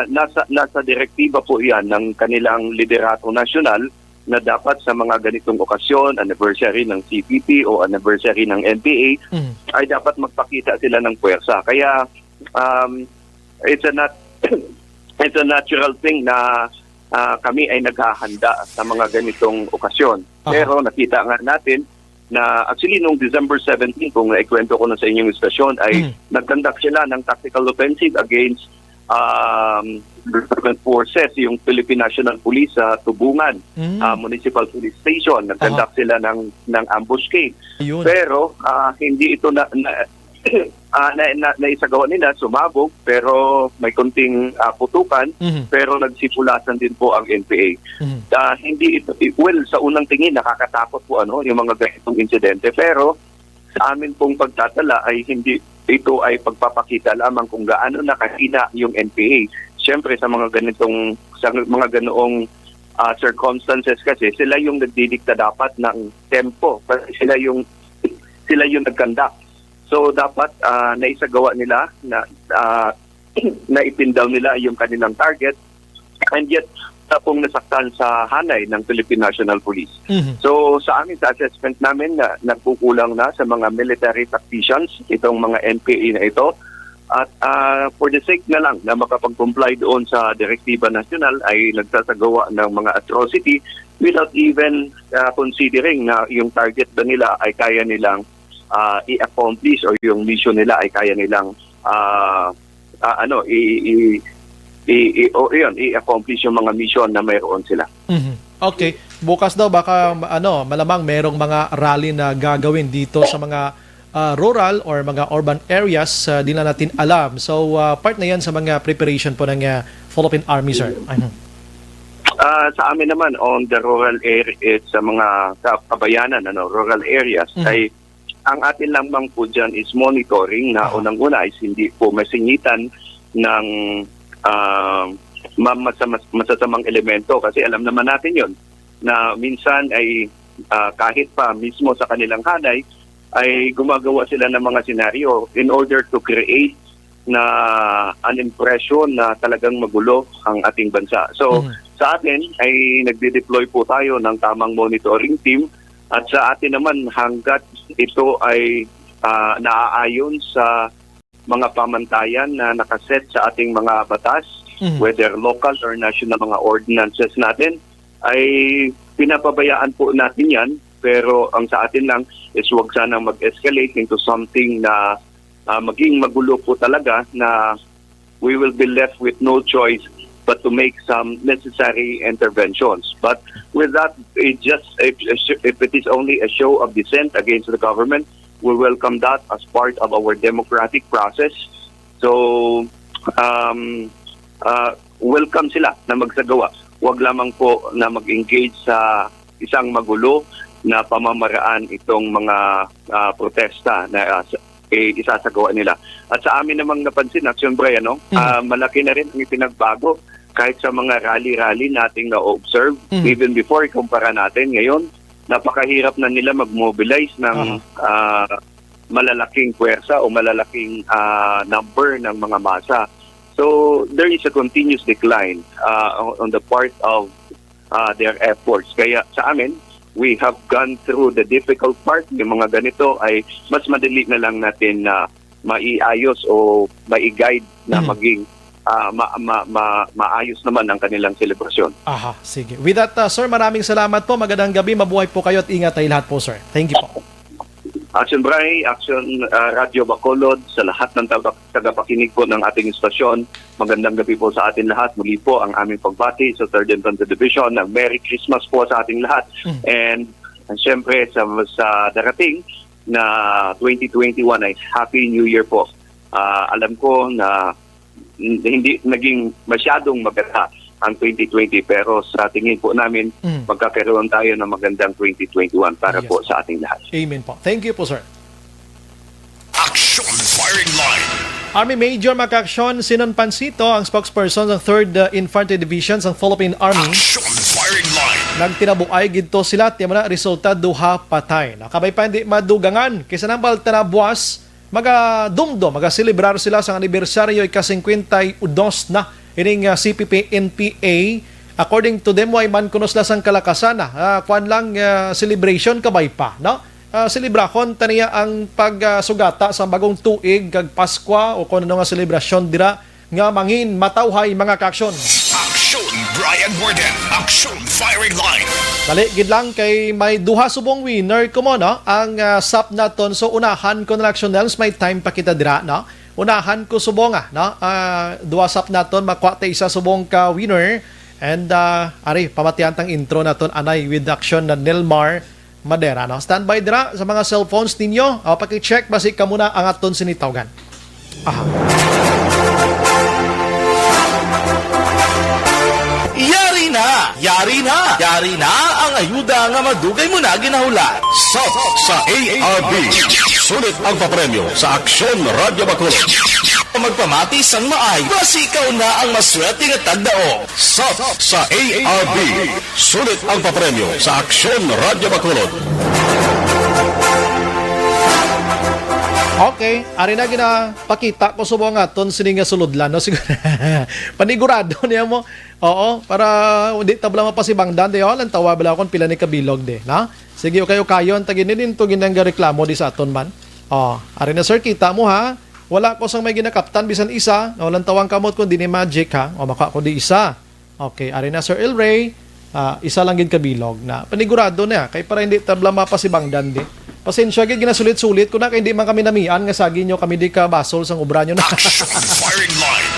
H: nasa direktiba po yan ng kanilang liderato nasyonal na dapat sa mga ganitong okasyon, anniversary ng CPP o anniversary ng NPA, ay dapat magpakita sila ng puwersa. Kaya it's a natural thing na kami ay naghahanda sa mga ganitong okasyon. Pero nakita nga natin na actually noong December 17, kung naikwento ko na sa inyong istasyon, ay nag-conduct sila ng tactical offensive against government forces, yung Philippine National Police sa Tubungan, Municipal Police Station. Nag-conduct sila ng ambuscade. Pero hindi ito naisagawa nila, sumabog, pero may konting putukan, pero nagsipulasan din po ang NPA. Hindi ito, sa unang tingin, nakakatakot po yung mga ganitong insidente, pero sa amin pong pagtatala ay hindi ito ay pagpapakita lamang kung gaano nakahina yung NPA. Siyempre sa mga ganoong circumstances kasi sila yung nagdidikta dapat ng tempo kasi sila yung nag-conduct. So dapat naisagawa nila na naipindaw nila yung kanilang target and yet pong nasaktan sa hanay ng Philippine National Police. So sa amin, sa assessment namin na nagkukulang na sa mga military tacticians itong mga NPA na ito. At for the sake na lang na makapag-comply doon sa Direktiba Nasional ay nagsasagawa ng mga atrocity without even considering na yung target ba nila ay kaya nilang i-accomplish or yung mission nila ay kaya nilang i-accomplish yung mga mission na mayroon sila.
B: Okay. Bukas daw baka malamang merong mga rally na gagawin dito sa mga rural or mga urban areas, di na natin alam. So part na yan sa mga preparation po ng Philippine Army, sir.
H: Sa amin naman on the rural areas, sa mga kabayanan, rural areas, ay ang atin lamang po dyan is monitoring na unang-una is hindi po masingitan ng masasamang elemento kasi alam naman natin yon na minsan ay kahit pa mismo sa kanilang hanay ay gumagawa sila ng mga senaryo in order to create na an impression na talagang magulo ang ating bansa. So sa atin ay nagde-deploy po tayo ng tamang monitoring team at sa atin naman hanggat ito ay naaayon sa mga pamantayan na nakaset sa ating mga batas, whether local or national mga ordinances natin, ay pinapabayaan po natin yan. Pero ang sa atin lang is huwag sanang mag-escalate into something na maging magulo po talaga na we will be left with no choice but to make some necessary interventions. But with that, if it is only a show of dissent against the government, we welcome that as part of our democratic process. So welcome sila na magsagawa. Huwag lamang po na mag-engage sa isang magulo na pamamaraan itong mga protesta na isasagawa nila. At sa amin namang napansin, Action Brian, malaki na rin ang ipinagbago kahit sa mga rally-rally nating na-observe. Even before, ikumpara natin ngayon, napakahirap na nila mag-mobilize ng malalaking puwersa o malalaking number ng mga masa. So there is a continuous decline on the part of their efforts. Kaya sa amin, we have gone through the difficult part. Yung mga ganito ay mas madali na lang natin maiayos o mai-guide na maging maayos naman ang kanilang selebrasyon.
B: Aha, sige. With that, sir, maraming salamat po. Magandang gabi. Mabuhay po kayo at ingat tayo lahat po, sir. Thank you po.
H: Action Bray, Action Radio Bacolod, sa lahat ng tagapakinig po ng ating istasyon. Magandang gabi po sa atin lahat. Muli po ang aming pagbati sa 3rd Infantry Division. Merry Christmas po sa ating lahat. And siyempre sa darating na 2021 ay Happy New Year po. Alam ko na hindi naging masyadong maganda ang 2020 pero sa tingin po namin magkakaroon tayo ng magandang 2021 para po sa ating lahat.
B: Amen po. Thank you po, sir.
E: Action Firing Line.
B: Army Major Macaction Sinon Pansito, ang spokesperson ng 3rd Infantry Division ng Philippine Army.
E: Action Firing Line.
B: Nagtinabuay gidto sila tiyan na resulta duha patay. Nakabay pa hindi madugangan kaysa nang balta buwas maga-celebrar sila sa anibersaryo ika-52 na ining CPP-NPA. According to them, way man kunos lasang kalakasan kuan lang celebration kabay pa, no? Celebrahon taniya ang pagsugata sa bagong tuig kag Pasko o kuno nga selebrasyon dira nga mangin matawhay mga kaaksyon.
E: Action Brian Borden. Action Firing Line.
B: Dali gid lang kay may duha subong winner kumo, no? Ang SAP naton, so unahan ko na actionals may time pa kita dira, no? Unahan ko subong no? Duha SAP naton makuha ta isa subong ka winner. And ari pamatian tang intro naton anay with action na Nelmar Madera, no? Standby dira sa mga cellphones ninyo. Paki-check basi ka muna ang aton sinitawgan. Aha.
I: Yari na! Yari na! Yari na ang ayuda nga madugay mo na ginahula. Sa ARB. Sulit ang papremyo sa Aksyon Radio Bacolod. Magpamati sang maay, basi ikaw na ang maswerte nga tagdao. Sa ARB. Sulit ang papremyo sa Aksyon Radio Bacolod.
B: Okay, ari na ginapakita ko subong aton sini nga sulodlan, no? Siguro panigurado niya mo. Oo, para hindi tabla mapasibangdan de lan tawa bala kon pila ni kabilog de, na? Sige kayo kayon tagin din to ginang reklamo di sa aton man. Ari na sir, kita mo ha. Wala ko sang may ginakaptan bisan isa, no lan tawang kamot kun dinhi magic ha. Maka ko di isa. Okay, ari na Sir El Rey, isa lang gid kabilog na. Panigurado na kay para hindi tabla mapasibangdan de. Pasensya gid ginasulit-sulit ko na kay hindi man kami namian nga sagi nyo kami di ka basol sang obra nyo na.
E: Action Firing Line.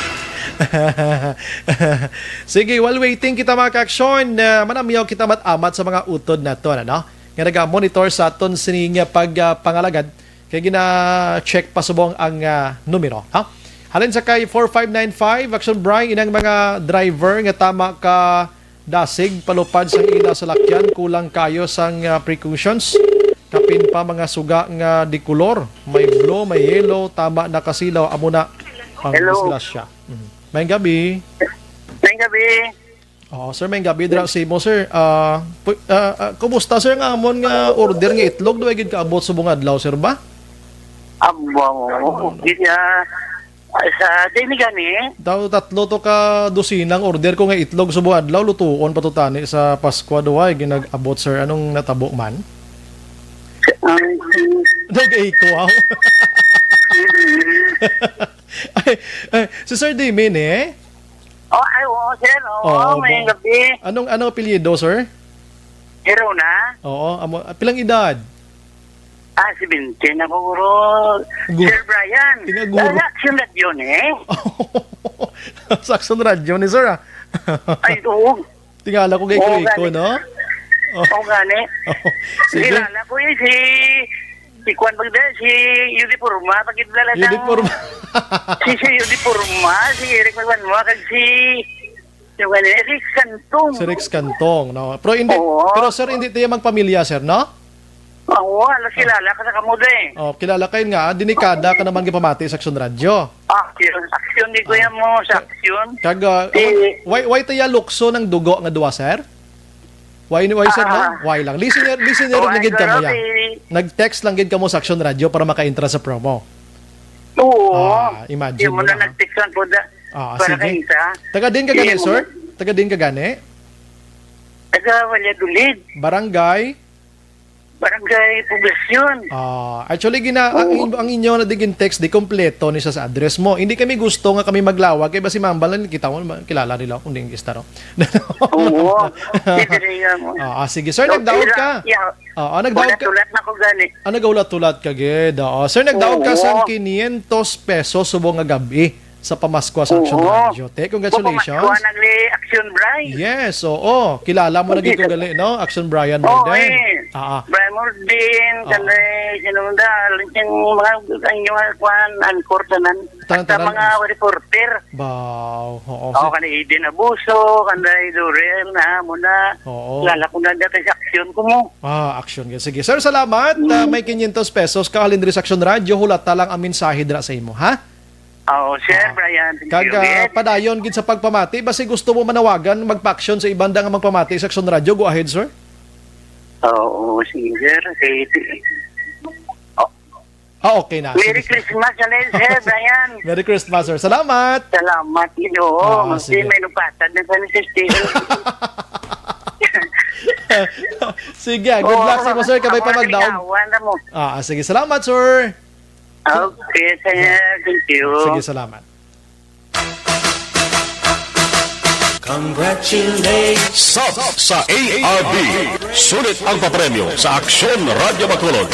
B: Sige, while waiting kita mga ka-aksyon, manamiyaw kita matamat sa mga utod na to, ano? Nga nag-monitor sa aton sining pangalagad kay gina-check pa subong ang numero, ha? Halin sa kay 4595 Action Brian inang mga driver nga tama ka dasig palupad sa ila sa lakyan kulang kayo sang precautions. Kapin pa mga suga nga di kulor, may blue, may yellow, tama na kasilaw, amo na ang disgrasya. May gabi.
J: May gabi.
B: Sir, may gabi dira si mo, sir. Kumusta, sir, nga amon nga order nga itlog, do gid kaabot subong adlaw, sir ba?
J: Abo, sa dini gani.
B: Daw tatlo to ka dosinang order ko nga itlog subong adlaw, lutuon patutani sa Pasko do ay ginag-abot, sir. Anong natabo man? Nag-echo ako. Si Sir Dimin eh?
J: Sir. May gabi.
B: Anong apelyido, sir?
J: Hero na?
B: Oo. Pilang edad?
J: 17 na guro. Sir Brian.
B: Tinaguro.
J: Action na yun eh.
B: Sa Action Radio ni sir
J: Ay, oo.
B: Tingala ko kay Kuiko, no?
J: Oo gani.
B: Sige.
J: Kilala ko si si Kwan Bagda, si Yudipurma, pagkidala ng...
B: Yudipurma.
J: si Yudipurma, si Eric Magbanwa, kag si Rex Cantong.
B: Si Rex Cantong, no? Pero hindi,
J: Oo.
B: pero sir, hindi tayo magpamilya, sir, no?
J: Oo, alas kilala ka sa kamuda eh.
B: Oh, kilala kayo nga, dinikada ka naman gipamati sa Aksyon Radyo.
J: Aksyon, di ko yan mo sa aksyon.
B: Kag,
J: Eh,
B: why tayo lukso ng dugo nga duwa, sir? Why sir, no? Why lang. Listener lang gid ka mo ya. Nag-text lang gid ka mo sa Aksyon Radyo para maka-intra sa promo.
J: Oo.
B: Imagine
J: Di mo
B: mo
J: na
B: na.
J: nag-textan po da.
B: sige.
J: Para kainta.
B: Taga din ka gani, sir? Taga din ka gani?
J: Taga Valladolid.
B: Barangay?
J: Barangay Poblasyon.
B: Actually, ang inyo na digin text, di kompleto ni sa address mo. Hindi kami gusto nga kami maglawag. Kaya ba si Mambal, kita mo, kilala nila kung hindi istaro.
J: Oo. Didiriya mo.
B: Sige, sir, nagdaog ka. Nagdaog ka.
J: Tulat na ko gani.
B: Nagaulat-tulat ka, gid. Sir, nagdaog ka
J: Oo.
B: sa 500 pesos subong nga gabi sa pamaskwa sa Aksyon
J: Oo.
B: Radio. Congratulations.
J: Pumaskwa nagli-action, Bri.
B: Yes, oo. Kilala mo na gid kung gali, no? Action Brian
J: Oo,
B: Morden.
J: Brian Morden, kanay, sinunda, yung mga, ang yung kwan, anchor tanan. At sa mga reporter.
B: Wow. Oo.
J: Oo, kanay Eden Abuso, kanay Dorel, na muna.
B: Oo.
J: Lala ko na dati sa action ko mo.
B: Action. Sige. Sir, salamat. May 500 pesos ka halin diri sa Action Radio. Hulata lang ang mensahe dira sa imo, ha?
J: Oo, sir, Brian. Thank you,
B: Kag padayon gid sa pagpamati, basi gusto mo manawagan magpa-action sa ibanda nga magpamati sa Action Radio, go ahead, sir.
J: Oo, sige, sir.
B: Okay na.
J: Merry
B: Sige.
J: Christmas, sir, Brian.
B: Merry Christmas, sir. Salamat.
J: Salamat, Ino.
B: Sige.
J: May nupatad na sa station.
B: Sige, good luck sa mo, sir. Kabay pa mag-down.
J: mo.
B: Sige, salamat, sir.
J: Okay, sir. Thank you.
B: Sige, salamat.
I: Congratulations sa ARB. Sulit ang papremyo sa Aksyon Radio Bacolod.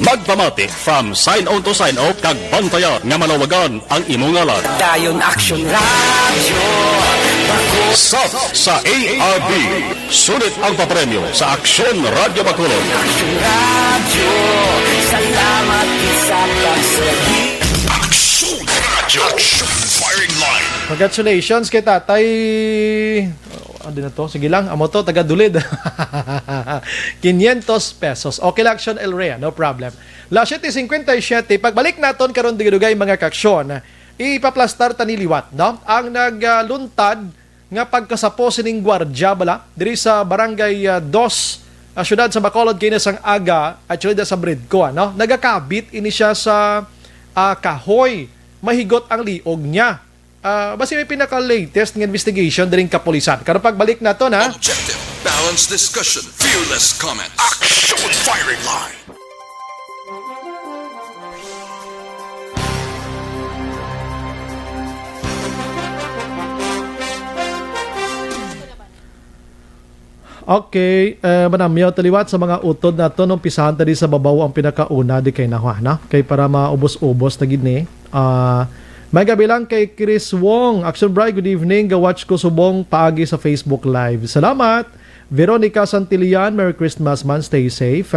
I: Magpamati from sign on to sign off kag bantayan nga malawagan ang imong ngalan.
K: Dayon Aksyon Radio.
I: Sa ARB. Sulit ang papremyo sa Aksyon Radio Bacolod.
K: Aksyon Radio. Salamat sa pagsagi.
E: Aksyon Radio. Aksyon Firing Line.
B: Congratulations kay Tatay. Ano na to? Sige lang, amo to, taga Dulid. 500 pesos. Okay lang, Action El Rea, no problem. La 7:57, pagbalik naton karon digdugay mga kaksyon, ipaplastar taniliwat, no? Ang nagluntad nga pagkasapo sining gwardya bala diri sa barangay 2 syudad sa Bacolod kinas ang aga, actually sa Bridco, no? Nagakabit ini siya sa kahoy. Mahigot ang liog niya. Basi may pinaka-latest ng investigation din kapulisan. Karon pagbalik na to na.
G: Objective, balanced discussion, fearless comment.
E: Aksyon Firing Line.
B: Okay, manamyaw taliwat sa mga utod na to nung pisahan tadi sa babaw ang pinakauna di kay nahuha na. Kay para maubos-ubos na gid ni. May gabi lang kay Chris Wong. Action Bright, good evening. Ga-watch ko subong paagi sa Facebook Live. Salamat. Veronica Santilian, Merry Christmas man. Stay safe.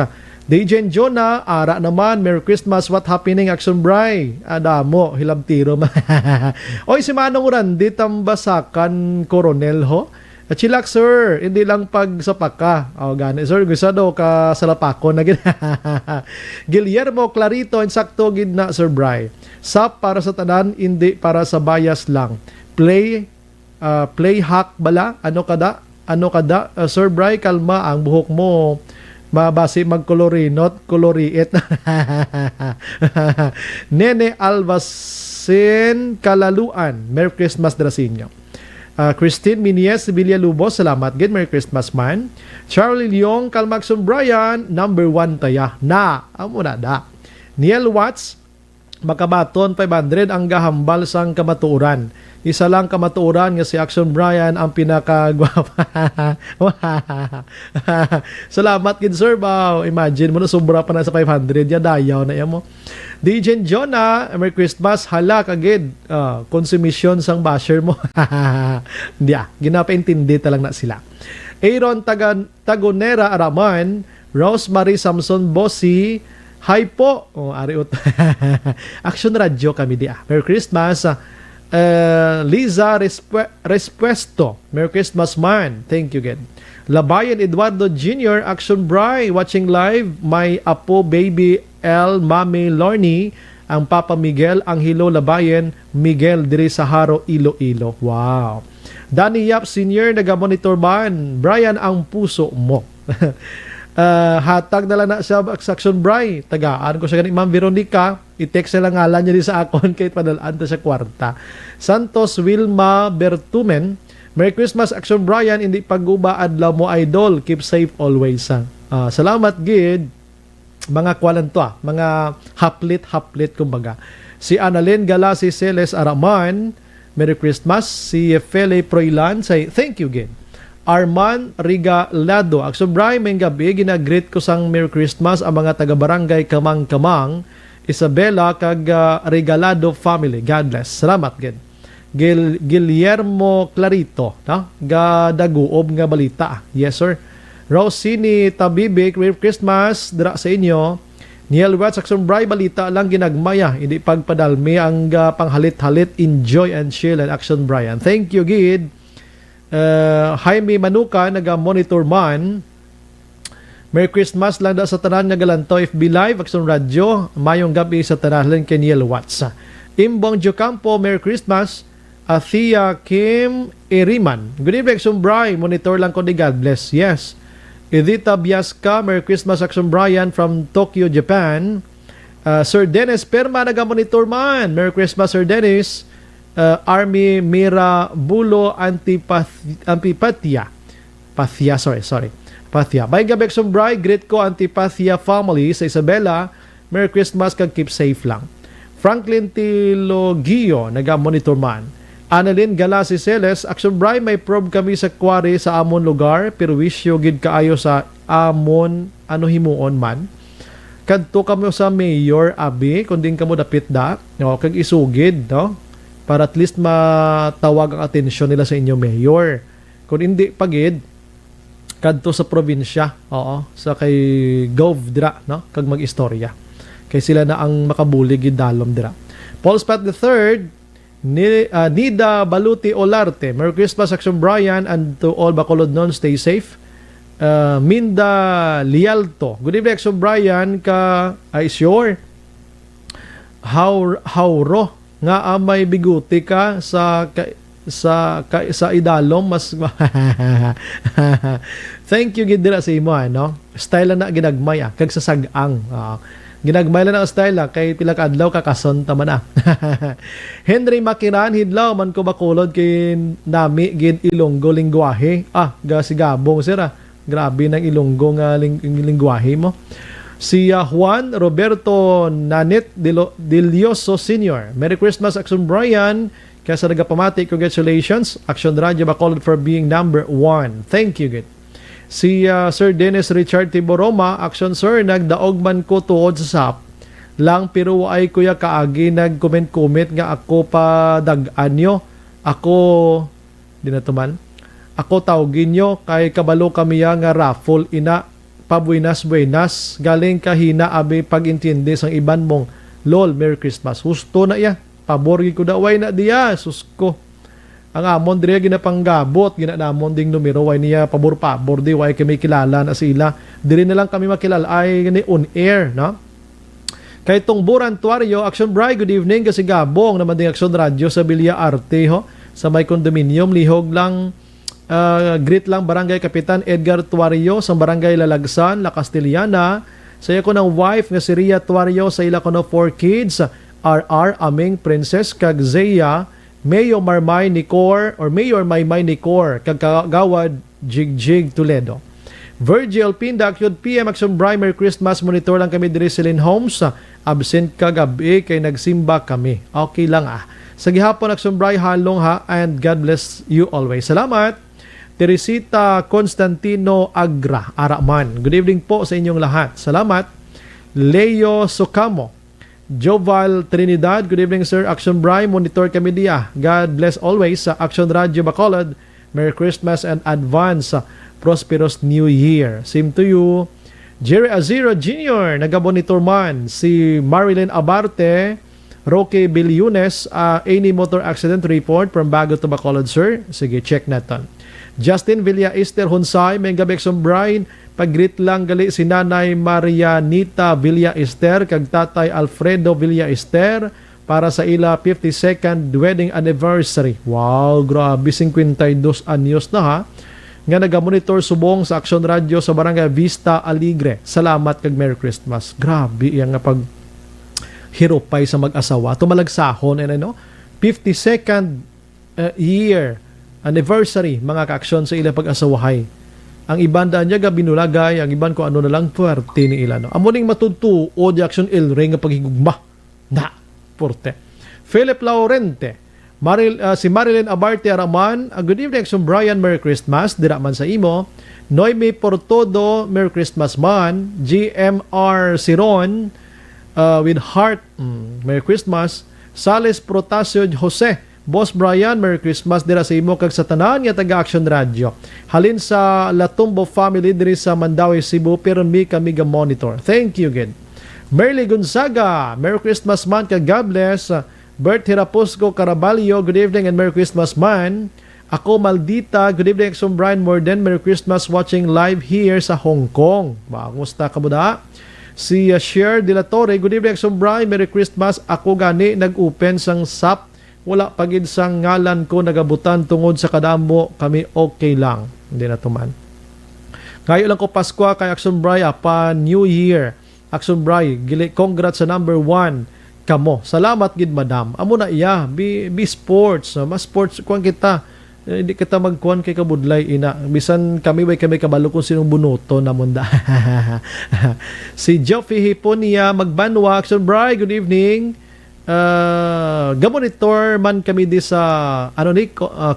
B: Dejen Jonah, ara naman. Merry Christmas. What happening, Action Bright? Adamo, hilabtiro. Oy, si Manong Randy, tambasakan Coronel ho. Chilak, sir. Hindi lang pagsapak ka. Gani, sir. Gusto daw ka salapako na gid. Guillermo Clarito, insakto gid na, Sir Bry. Sap para sa tanan, hindi para sa bias lang. Play hack bala. Ano kada? Sir Bry, kalma ang buhok mo. Mabasi magkolorinot, koloriit. Nene Alvasin Kalaluan. Merry Christmas, Drasinyo. Christine Minies Villalubos, salamat gid. Merry Christmas man. Charlie Leong, Kalmagson Brian, number 1 taya. Amo na da. Neil Watts, Makabaton 500 ang gahambal sang kamatuoran. Isa lang kamatuoran nga si Action Brian ang pinakagwapa. Salamat gid, sir. Bao. Imagine mo na sobra pa na sa 500 ya dayaw na mo. DJ Jonah, Merry Christmas. Hala kagid. Konsumisyon sang basher mo. Hindi ginapaintindi talang na sila. Aaron Tagonera Araman, Rosemary Samson Bossy, hi po. Ariot. Action Radio kami di. Merry Christmas. Liza Respuesto, Merry Christmas man. Thank you again. Labayan Eduardo Jr., Action Bry, watching live. My apo baby L, Mami Lorny, ang Papa Miguel, ang Hilo Labayan, Miguel diri sa Haro, Iloilo. Wow. Danny Yap Sr., naga-monitor man. Brian, ang puso mo. Hatag na lang na siya sa Action Bry. Tagaan ko siya ganit, Ma'am Veronica. I-text na lang ngalan niya sa akon kahit padalaan ta siya kwarta. Santos Wilma Bertumen, Merry Christmas Action Brian, hindi pagguba adlaw mo idol. Keep safe always. Salamat gid. Mga kwalan to mga haplit kumbaga. Si Annalyn Galasi Celes Araman, Merry Christmas. Si Fele Proilan say thank you again. Arman Rigalado, Action Bry, may gabi ginagreet ko sang Merry Christmas ang mga taga-barangay Kamang-Kamang, Isabela kag Regalado family. God bless. Salamat gid. Guillermo Clarito, no? Daguob nga balita. Yes sir. Rosini Tabibik, Merry Christmas dira sa inyo. Niel Watts, Action Bry, balita lang ginagmaya, hindi pagpadalmi ang panghalit-halit. Enjoy and chill and Action Brian. Thank you gid. Jaime Manuka, naga-monitor man. Merry Christmas lang da sa tanan nga galanto FB Live, Action Radio. Mayong gabi sa tanan kay Niel Watts. Imbong Jocampo, Merry Christmas. Athea Kim Eriman, good evening Action Bry, monitor lang ko ni God bless. Yes. Edita Biasca, Merry Christmas Action Brian from Tokyo, Japan. Sir Dennis Perma, naga-monitor man. Merry Christmas Sir Dennis. Army Mira Bulo Antipatia. Pathia. May gabi Action Bry, greet ko Antipatia family sa Isabela. Merry Christmas kag keep safe lang. Franklin Tilogio, naga-monitor man. Annalyn Galasi Celes, Action Bry, may probe kami sa quarry sa amon lugar, pero wisyo gid kaayo sa amon himuon man. Kadto kamo sa mayor abi, kunding kamo dapit da, no, kag isugid, no? Para at least matawag ang atensyon nila sa inyo mayor. Kung hindi pagid, kadto sa probinsya, sa kay Gov dira, no? Kag mag-istorya. Kay sila na ang makabulig gid dalom dira. Paul Spat III, Nida Baluti Olarte, Merry Christmas Action Brian, and to all Bacolod non, stay safe. Minda Lialto, good evening Action Brian, ka sure how nga may biguti ka sa idalom mas thank you gid dira sa imo, no? Style na ginagmay kag sa sag-ang. Ginagmay lang ang style kay pila ka adlaw kakason tama na. Henry Makiran, hidlaw man ko Bacolod kay nami gid Ilonggo lingwahe. Gasigabong sira. Grabe ng Ilonggo nga lingwahe mo. Si Juan Roberto Nanet Dilioso Sr. Merry Christmas Action Brian. Kaya sa nagapamati, congratulations Action Radio Bacolod for being number 1. Thank you gid. Si Sir Dennis Richard Tiboroma, Action Sir, nagdaog man ko tuod sa SAP lang, pero ay kuya kaagi nag-comment nga ako pa dag-an nyo. Ako tawagin nyo kay kabalo kami nga raffle ina pabuenas galing kahina abi pag-intindi sang iban mong lol Merry Christmas. Husto na ya. Paborgi ko daway na diya. Susko. Ang amon diri ginapanggabot, ginanamon ding numero way niya pabor di way kami kilala na sila. Diri na lang kami makilala ay ni on air, no? Kay tong Buran Tuario, Action Bry, good evening kasi gabong naman ding Action Radio sa Bilya Arte sa may condominium lihog lang greet lang Barangay Kapitan Edgar Tuario sa Barangay Lalagsan, La Castellana. Saya ko ng wife nga si Ria Tuario sa ila ko no 4 kids, RR Aming Princess kag Zaya Mayor Maymay Nicor kagawad Jigjig Toledo. Virgil Pindak yun PM Action Bry, Merry Christmas, monitor lang kami diri sa Lynn Homes, absent kagabi kay nagsimba kami. Okay lang sa gihapon Action Bry, halong and God bless you always. Salamat. Teresita Constantino Agra Araman, good evening po sa inyong lahat. Salamat. Leo Socamo, Joval Trinidad, good evening sir. Action Bry, monitor kami diya. God bless always sa Action Radio Bacolod. Merry Christmas and advance prosperous New Year. Same to you. Jerry Aziro Jr. Nagamonitor man. Si Marilyn Abarte, Roque Billunes, any motor accident report from Bago to Bacolod, sir? Sige, check natin. Justin Villa Esther Hunsay, may gabi Brian, pag-greet lang gali si Nanay Marianita Villa Esther, kag Tatay Alfredo Villa Esther, para sa ila 52nd wedding anniversary. Wow, grabe, 52 anyos na ha. Nga nagamonitor subong sa Action Radio sa Barangay Vista Alegre. Salamat kag Merry Christmas. Grabe yang nga pag hirupay sa mag-asawa. Tumalagsahon and 52nd year anniversary mga ka-aksyon sa ilang pag-asawahay. Ang iban daan niya binulagay, ang iban ko ano na lang puwerte ni ila. No? Amuning matutu o di action ilring nga paghigugma. Na, porte. Philip Laurente, si Marilyn Abarte Araman, good evening, Action Brian, Merry Christmas, dira man sa imo. Noemi Portodo, Merry Christmas man. GMR Siron, with heart, Merry Christmas. Sales Protasio Jose, Boss Brian, Merry Christmas dira sa imo kag sa tanan nga taga Action Radio. Halin sa Latumbo family diri sa Mandawi, Cebu, pero kami ga monitor. Thank you again. Merly Gonzaga, Merry Christmas man kag God bless. Bert Hiraposco Caraballo, good evening and Merry Christmas man. Ako Maldita, good evening Action Brian Morden, Merry Christmas watching live here sa Hong Kong. Kumusta ka buda? Si Sher De La Torre, good evening Action Brian, Merry Christmas. Ako gani nag-open sang SAP. Wala pagid sang ngalan ko nagabutan tungod sa kadamo, kami okay lang. Hindi na tuman. Ngayon lang ko Pasko kay Action Brian pa New Year. Action Brian, congrats sa number 1 kamo. Salamat gid madam. Amo na iya, be sports, mas sports kuan kita. Hindi kita magkuan kay kabudlay ina. Bisan kami kabalo kung sinong bunuto na munda. Si Joffy Hiponia Magbanwa, Action Brian, good evening. Gamonitor man kami di sa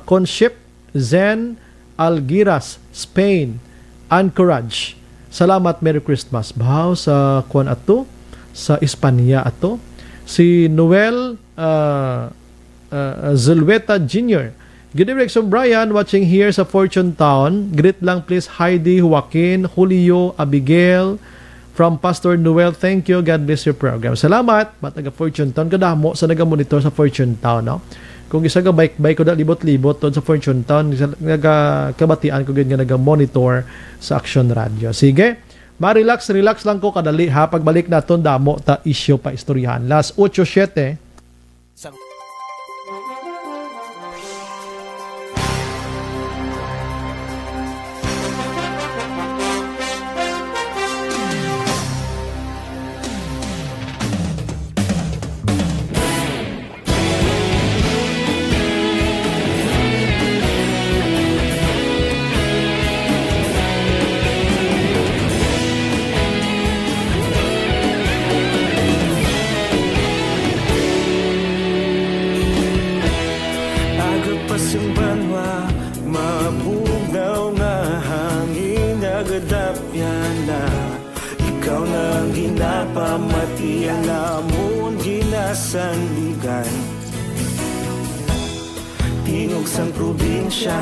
B: Conship Zen Algiras, Spain. Anchorage. Salamat, Merry Christmas. Bahaw sa kuan ato sa Espanya ato. Si Noel Zulweta Jr. Good evening, Action Brian, watching here sa Fortune Town. Greet lang please Heidi, Joaquin, Julio, Abigail, from Pastor Noel. Thank you. God bless your program. Salamat. Mataga Fortune Town. Kadamo sa nagamonitor sa Fortune Town. No? Kung isa ka bike ko da libot-libot doon sa Fortune Town, kabatian ko ganyan nagamonitor sa Action Radio. Sige. Relax lang ko kadali ha. Pagbalik naton damo ta issue pa istoryahan. Last 8-7.
K: Tingog sang probinsya,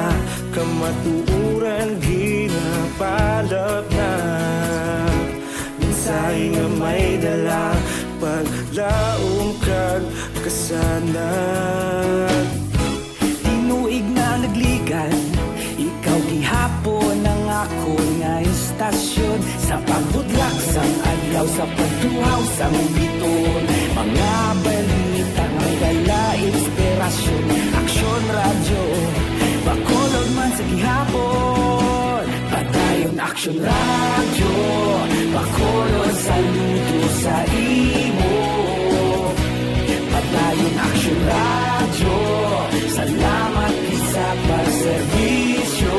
K: kamatuuran ginapalap na. Minsay nga may dala, paglaong kag kasanan. Tinuig na nagligan, ikaw gihapon ang ako nga istasyon. Sa pagbudlak sang adlaw, sa pagduhaw sang biton. Mga balita nga dala inspirasyon. Action Radio, Bacolod man sa gihapon. Padayon Action Radio, Bacolod saludo sa imo. Padayon Action Radio, salamat sa pagserbisyo.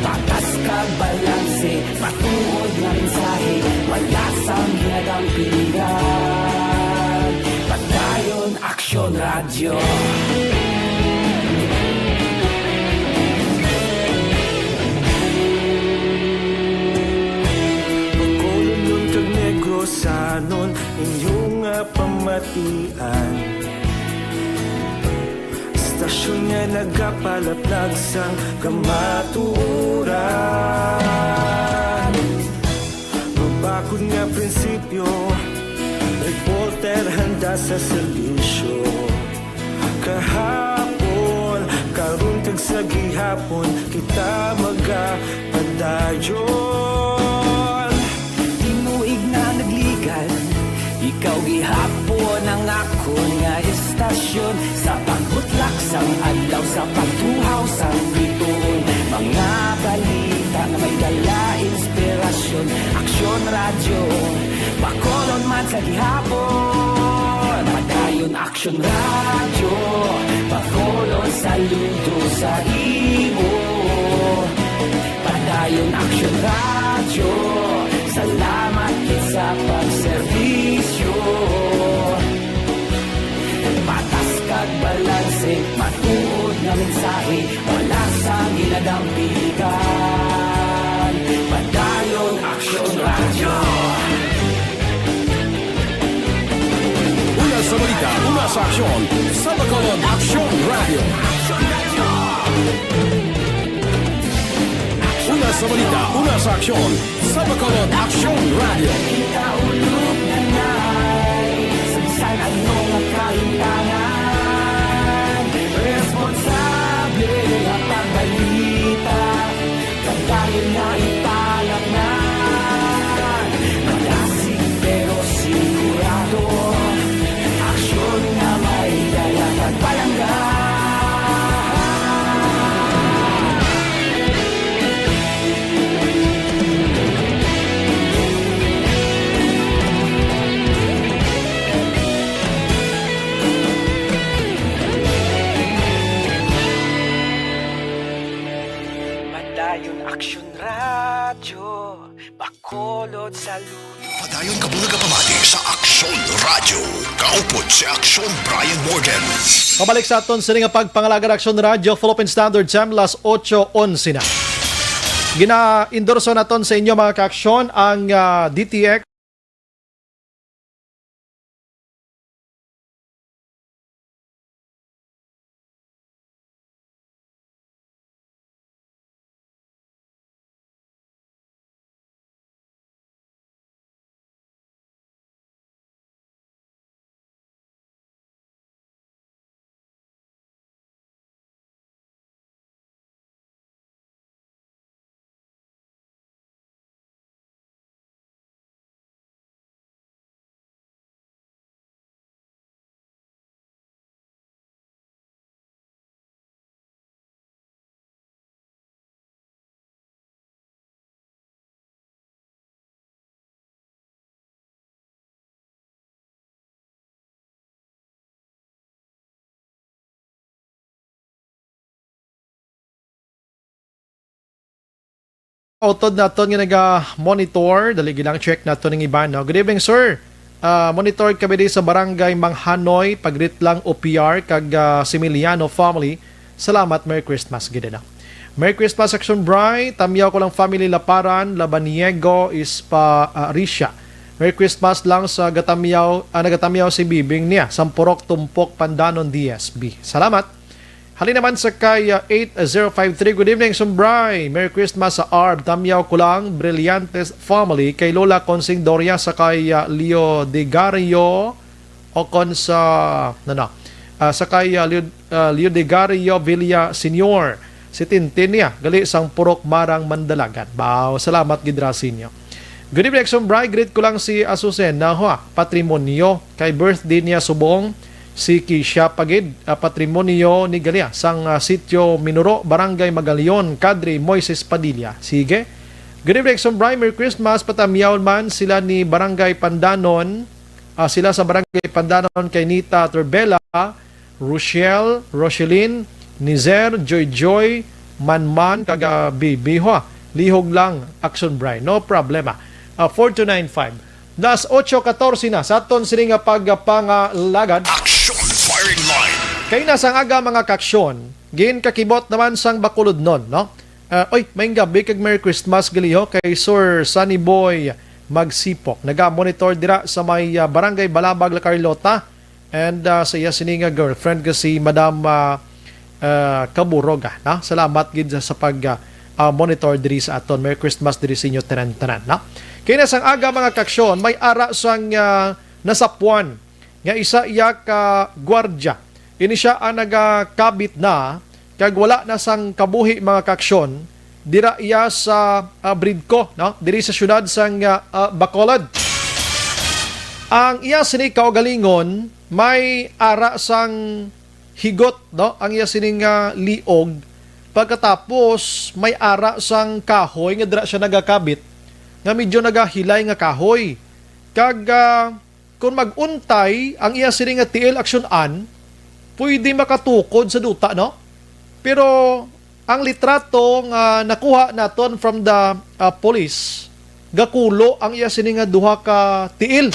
K: Patas ka balanse, patuod na mensahe, wala sang hinagang pilihan. Padayon Action Radio. Bacolod nun kag Negros sanon inyong pamatian. Istasyon nga nagapalaplag sang kamaturan. Bakod nga prinsipyo, reporter handa sa serbisyo. Kahapon, karong tag sa gihapon, kita magapadayon.
L: Tinuig na nagligan, ikaw gihapon ang akon nga estasyon. Sa pagbutlak sang adlaw, sa pagtuhaw sang bituon, mga balita na may dala inspirasyon. Aksyon radyo, bakolon man sa gihapon. Padayon aksyon radyo, bakolon saludo sa imo. Padayon aksyon radyo, salamat kit sa pagserbisyo. Patas kag balanse, matuod nga mensahe, wala sa ginadampigan. Padayon aksyon radyo.
E: Una sa balita, una sa aksyon, sa Bacolod Aksyon Radio. Una sa balita, una sa aksyon, sa Bacolod Aksyon Radio.
L: Kaulog na na'y Samsan anong nakaintangan. Responsable ang pagbalita, kagayon na ipalag na. Magasig pero sigurado, aksyon na may dala at palangga. Padayon aksyon radyo, bakolod saludo.
E: Padayon kabulag ka pamati sa Aksyon Radio. Kaupod si Aksyon Brian Morgan.
B: Pabalik sa aton sa nga pagpangalaga Aksyon Radio, Philippine Standard Time, las 8:11 na. Gina-endorso naton sa inyo mga ka-aksyon ang DTX Utod naton nga naga-monitor, dali gilang check naton ng iba, no? Good evening, sir. Monitor kami din sa barangay Manghanoy, pagrit lang OPR kag Similiano family. Salamat, Merry Christmas gid na. Merry Christmas Action Bri, tamyaw ko lang family Laparan, Labaniego is pa Risha. Merry Christmas lang sa nagatamiyaw si Bibing niya, Sampurok Tumpok Pandanon DSB. Salamat. Hali naman sa kay 8053. Good evening, Sumbray. Merry Christmas sa Arb. Tamyaw ko lang, Brillantes family. Kay Lola Consing Doria sa kay Leo De Gario o kon sa sa kay Leo De Gario Villa Senior. Si Tintin niya, gali sang Purok Marang Mandalagan. Bao, salamat gidrasinyo. Good evening, Sumbray. Greet ko lang si Asusen na patrimonyo. Kay birthday niya subong si Kisha Pagid, patrimonyo ni Galia sang sitio Minuro, Barangay Magalion, Kadri Moises Padilla. Sige. Good evening, Sombray. Merry Christmas. Patamyaw man sila ni Barangay Pandanon. Sila sa Barangay Pandanon kay Nita Turbela, Rochelle, Rocheline, Nizer, Joy, Manman, kaga Bibiho. Lihog lang, Action Bray. No problema. 4295. Das 8:14 na sa aton sini nga pagpangalagad.
E: Action Firing Line.
B: Kay nasang aga mga kaksyon, gin kakibot naman sang Bacolod non, no? May gabi kag Merry Christmas giliho kay Sir Sunny Boy Magsipok. Naga-monitor dira sa may Barangay Balabag La Carlota and sa iya sini nga girlfriend kasi Madam Kaburoga, na? Salamat gid sa pag monitor diri sa aton. Merry Christmas diri sa inyo tanan-tanan, na? Kaya nasang aga mga kaksyon, may ara sang nasapuan nga isa iya ka gwardya. Ini siya ang nagakabit na kag wala na sang kabuhi mga kaksyon dira iya sa Bridco, no? Diri sa syudad sang Bacolod. Ang iya sini kaugalingon may ara sang higot, no? Ang iya sining liog. Pagkatapos may ara sang kahoy nga dira siya nagakabit nga medyo nagahilay nga kahoy. Kag kung maguntay ang iya sining nga tiil aksyonan, pwede makatukod sa duta, no? Pero ang litrato nga nakuha naton from the police, gakulo ang iya sining nga duha ka tiil.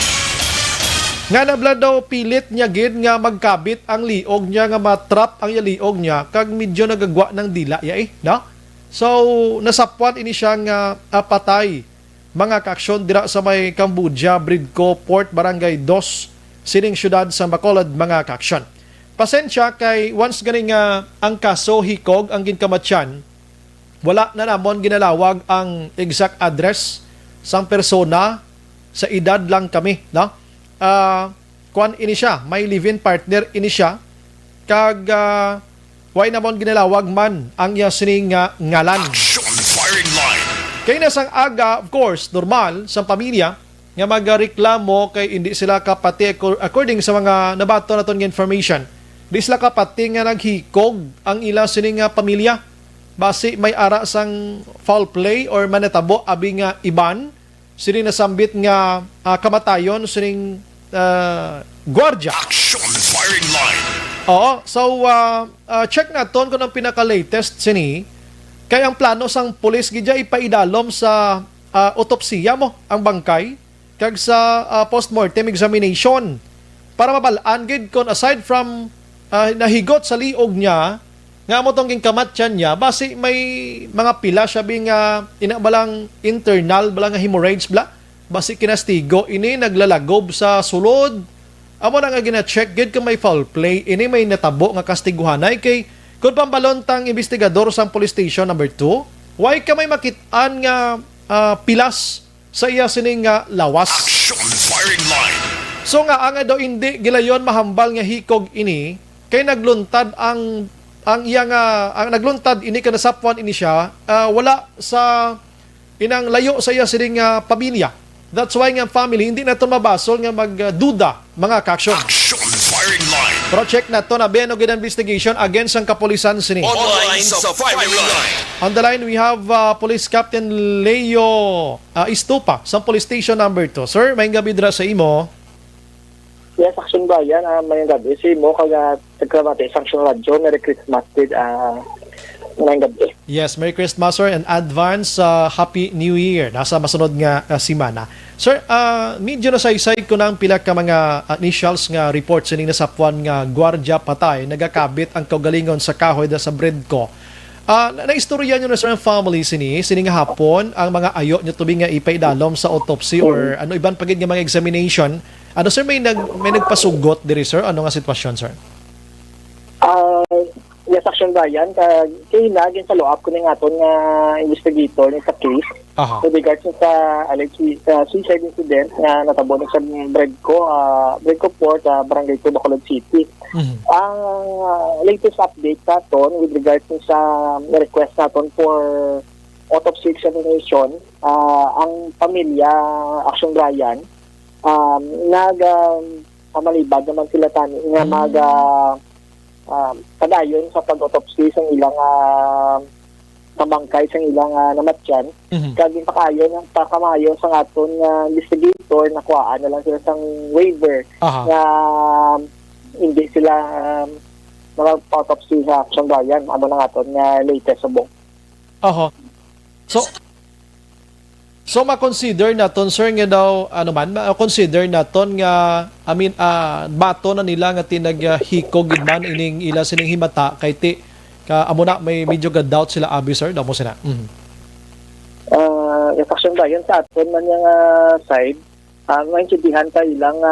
B: Nga nabla daw pilit niya gid nga magkabit ang liog niya nga matrap ang iya liog niya kag medyo nagagwa ng dila ya no? So nasapwan ini siya nga patay mga kaaksyon dira sa may Cambodia, Bridco, Port Barangay 2 sining syudad sa Bacolod mga kaaksyon. Pasensya kay once ganing ang kaso hikog ang ginkamatyan, wala na namon ginalawag ang exact address sang persona, sa edad lang kami, no? Kuan ini siya, may live-in partner ini siya, kag why namon ginalawag man ang iya sining ngalan. Kay nasang aga, of course, normal sa pamilya nga magreklamo kay hindi sila kapati according sa mga nabato naton nga information. Di sila kapati nga naghikog ang ila sining pamilya base may ara sang foul play or manatabo abi nga iban sining nasambit nga kamatayon sining gwardya.
E: Action firing line.
B: Oo, so check naton kung ang pinaka-latest sini kay ang plano sang pulis gidya ipaidalom sa autopsiya mo ang bangkay kag sa postmortem examination para mabalaan gid kon aside from nahigot sa liog niya nga mo tong kamatyan niya basi may mga pila siya bing inabalang internal balang hemorrhage bla basi kinastigo ini naglalagob sa sulod. Amo na nga gina-check gid kung may foul play, ini may natabo nga kastiguhanay kay kun pambalontang investigador sa police station number 2, why ka may makit-an nga pilas sa iya sining lawas.
E: Action firing line.
B: So nga ang daw hindi gilayon mahambal nga hikog ini kay nagluntad ang iya nga ang nagluntad ini kana sapwan ini siya wala sa inang layo sa iya sining pamilya. That's why nga family, hindi na ito mabasol nga magduda mga kaaksyon.
E: Action firing line.
B: Pero check na ito na benog investigation against ang kapulisan sini.
E: Online sa firing line.
B: On the line, we have Police Captain Leo Istupa sa Police Station number 2. Sir, may gabi dra sa imo.
M: Yes, Action Bayan, may gabi sa imo kag nagkramate Sanction Radio, Merry Christmas din may gabi.
B: Yes, Merry Christmas sir and advance Happy New Year. Nasa masunod nga simana. Sir, medyo nasaysay ko ng pila ka mga initials nga report sining nasapwan nga gwardya patay nagakabit ang kaugalingon sa kahoy da sa Bridco. Na-istorya nyo na sir ang family sining hapon ang mga ayo nyo tubing nga ipaidalom sa autopsy or ano iban pagid nga mga examination. Ano sir, may nagpasugot diri sir? Ano nga sitwasyon sir?
M: Yes, Action Bayan, kay naging follow up ko ng aton nga investigator ni sa case with regards sa alleged suicide incident nga natabo sa Bridco Port, Barangay 2, Bacolod City. Ang latest update naton with regards sa request naton for autopsy examination, ang pamilya Action Bayan nag-amalibad naman sila tani nga padayon sa pag-autopsy sa ilang kamangkay sa ilang namatyan. Kaging pakayo ng pakamayo sa aton investigator nakuhaan na lang sila sang waiver na hindi sila mag-autopsy sa Action Bayan. Amo na aton nga latest subong.
B: So ma-consider naton sir nga daw ma-consider naton nga bato na nila nga tinaghikog gid man ining ila sining himata kay ti ka amo na may medyo doubt sila abi sir damo sila.
M: Yung Action Bayan sa aton man yung side maintindihan ka ilang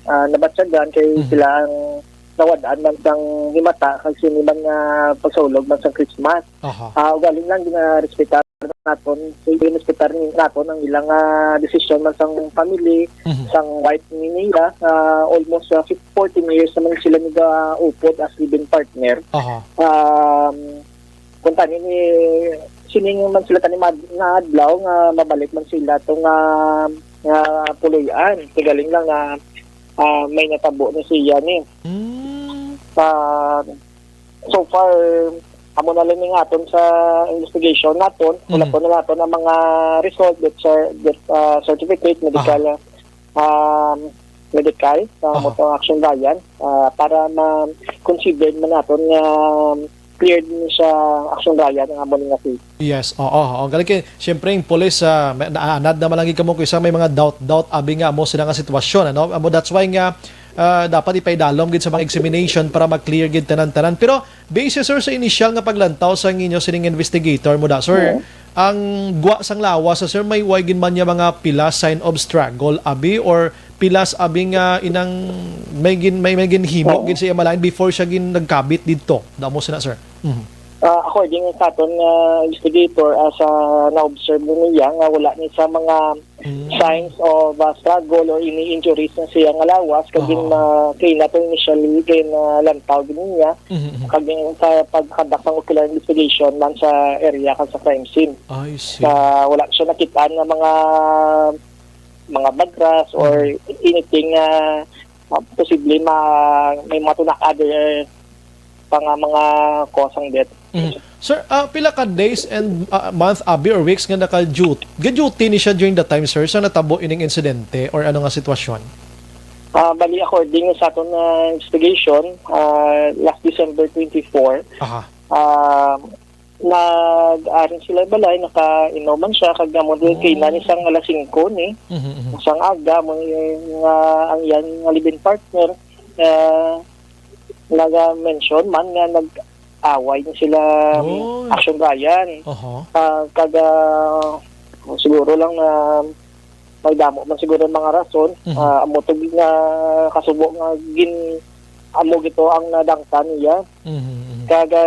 M: nabatsagan kay sila ang nawadaan man sang himata kag siniman nga pagsulog man sang Christmas. Galing lang gina-respeta naton sa hospital naton ang ilang decision man sang family sang wife ni nila almost 14 years naman sila upod as living partner. Kung tani ni sining man sila tani na adlaw nga mabalik man sila tong puloy-an tigaling lang na may natabo na siya ni. So far amo na lang nga aton sa investigation naton, wala po na naton ang mga result that certificate medical sa motor action bayan para ma-consider man naton nga cleared ni sa action bayan ang amo nga case.
B: Yes, oo. Galing kay siyempre yung police anad na malagi kamo kung may mga doubt abi nga mo sila nga sitwasyon ano. Amo that's why nga dapat ipaidalom gid sa mga examination para ma-clear gid tanan-tanan. Pero basis sir sa initial nga paglantaw sa inyo sining investigator mo da sir, ang guwa sang lawas sir may way gid man niya mga pila sign of struggle abi or pilas abi nga inang may himo gid siya malain before siya gin nagkabit didto. Damo sina sir.
M: According sa aton investigator as na-observe niya nga wala ni sa mga signs of struggle or any injuries na siya nga lawas kaging kay nato initially kay lantaw niya kaging sa pagkadak ng ocular investigation man sa area kan sa crime scene.
B: I see.
M: Wala siya nakitaan nga mga bagras or anything posible may matunak other mga cause ng death.
B: Sir, pila ka days and month abi or weeks nga naka-duty ni siya during the time sir sa natabo ining insidente or ano nga sitwasyon?
M: Bali according sa aton investigation last December 24 nag-aring sila balay naka-inoman siya kag mo kay nani sang alas 5 ni sang aga mo ang yan nga living partner naga-mention man nga nag-away na sila action bayan. Kada siguro lang na may damo man siguro mga rason. Amo to nga kasubo nga amo gito ang nadangtan niya. Kada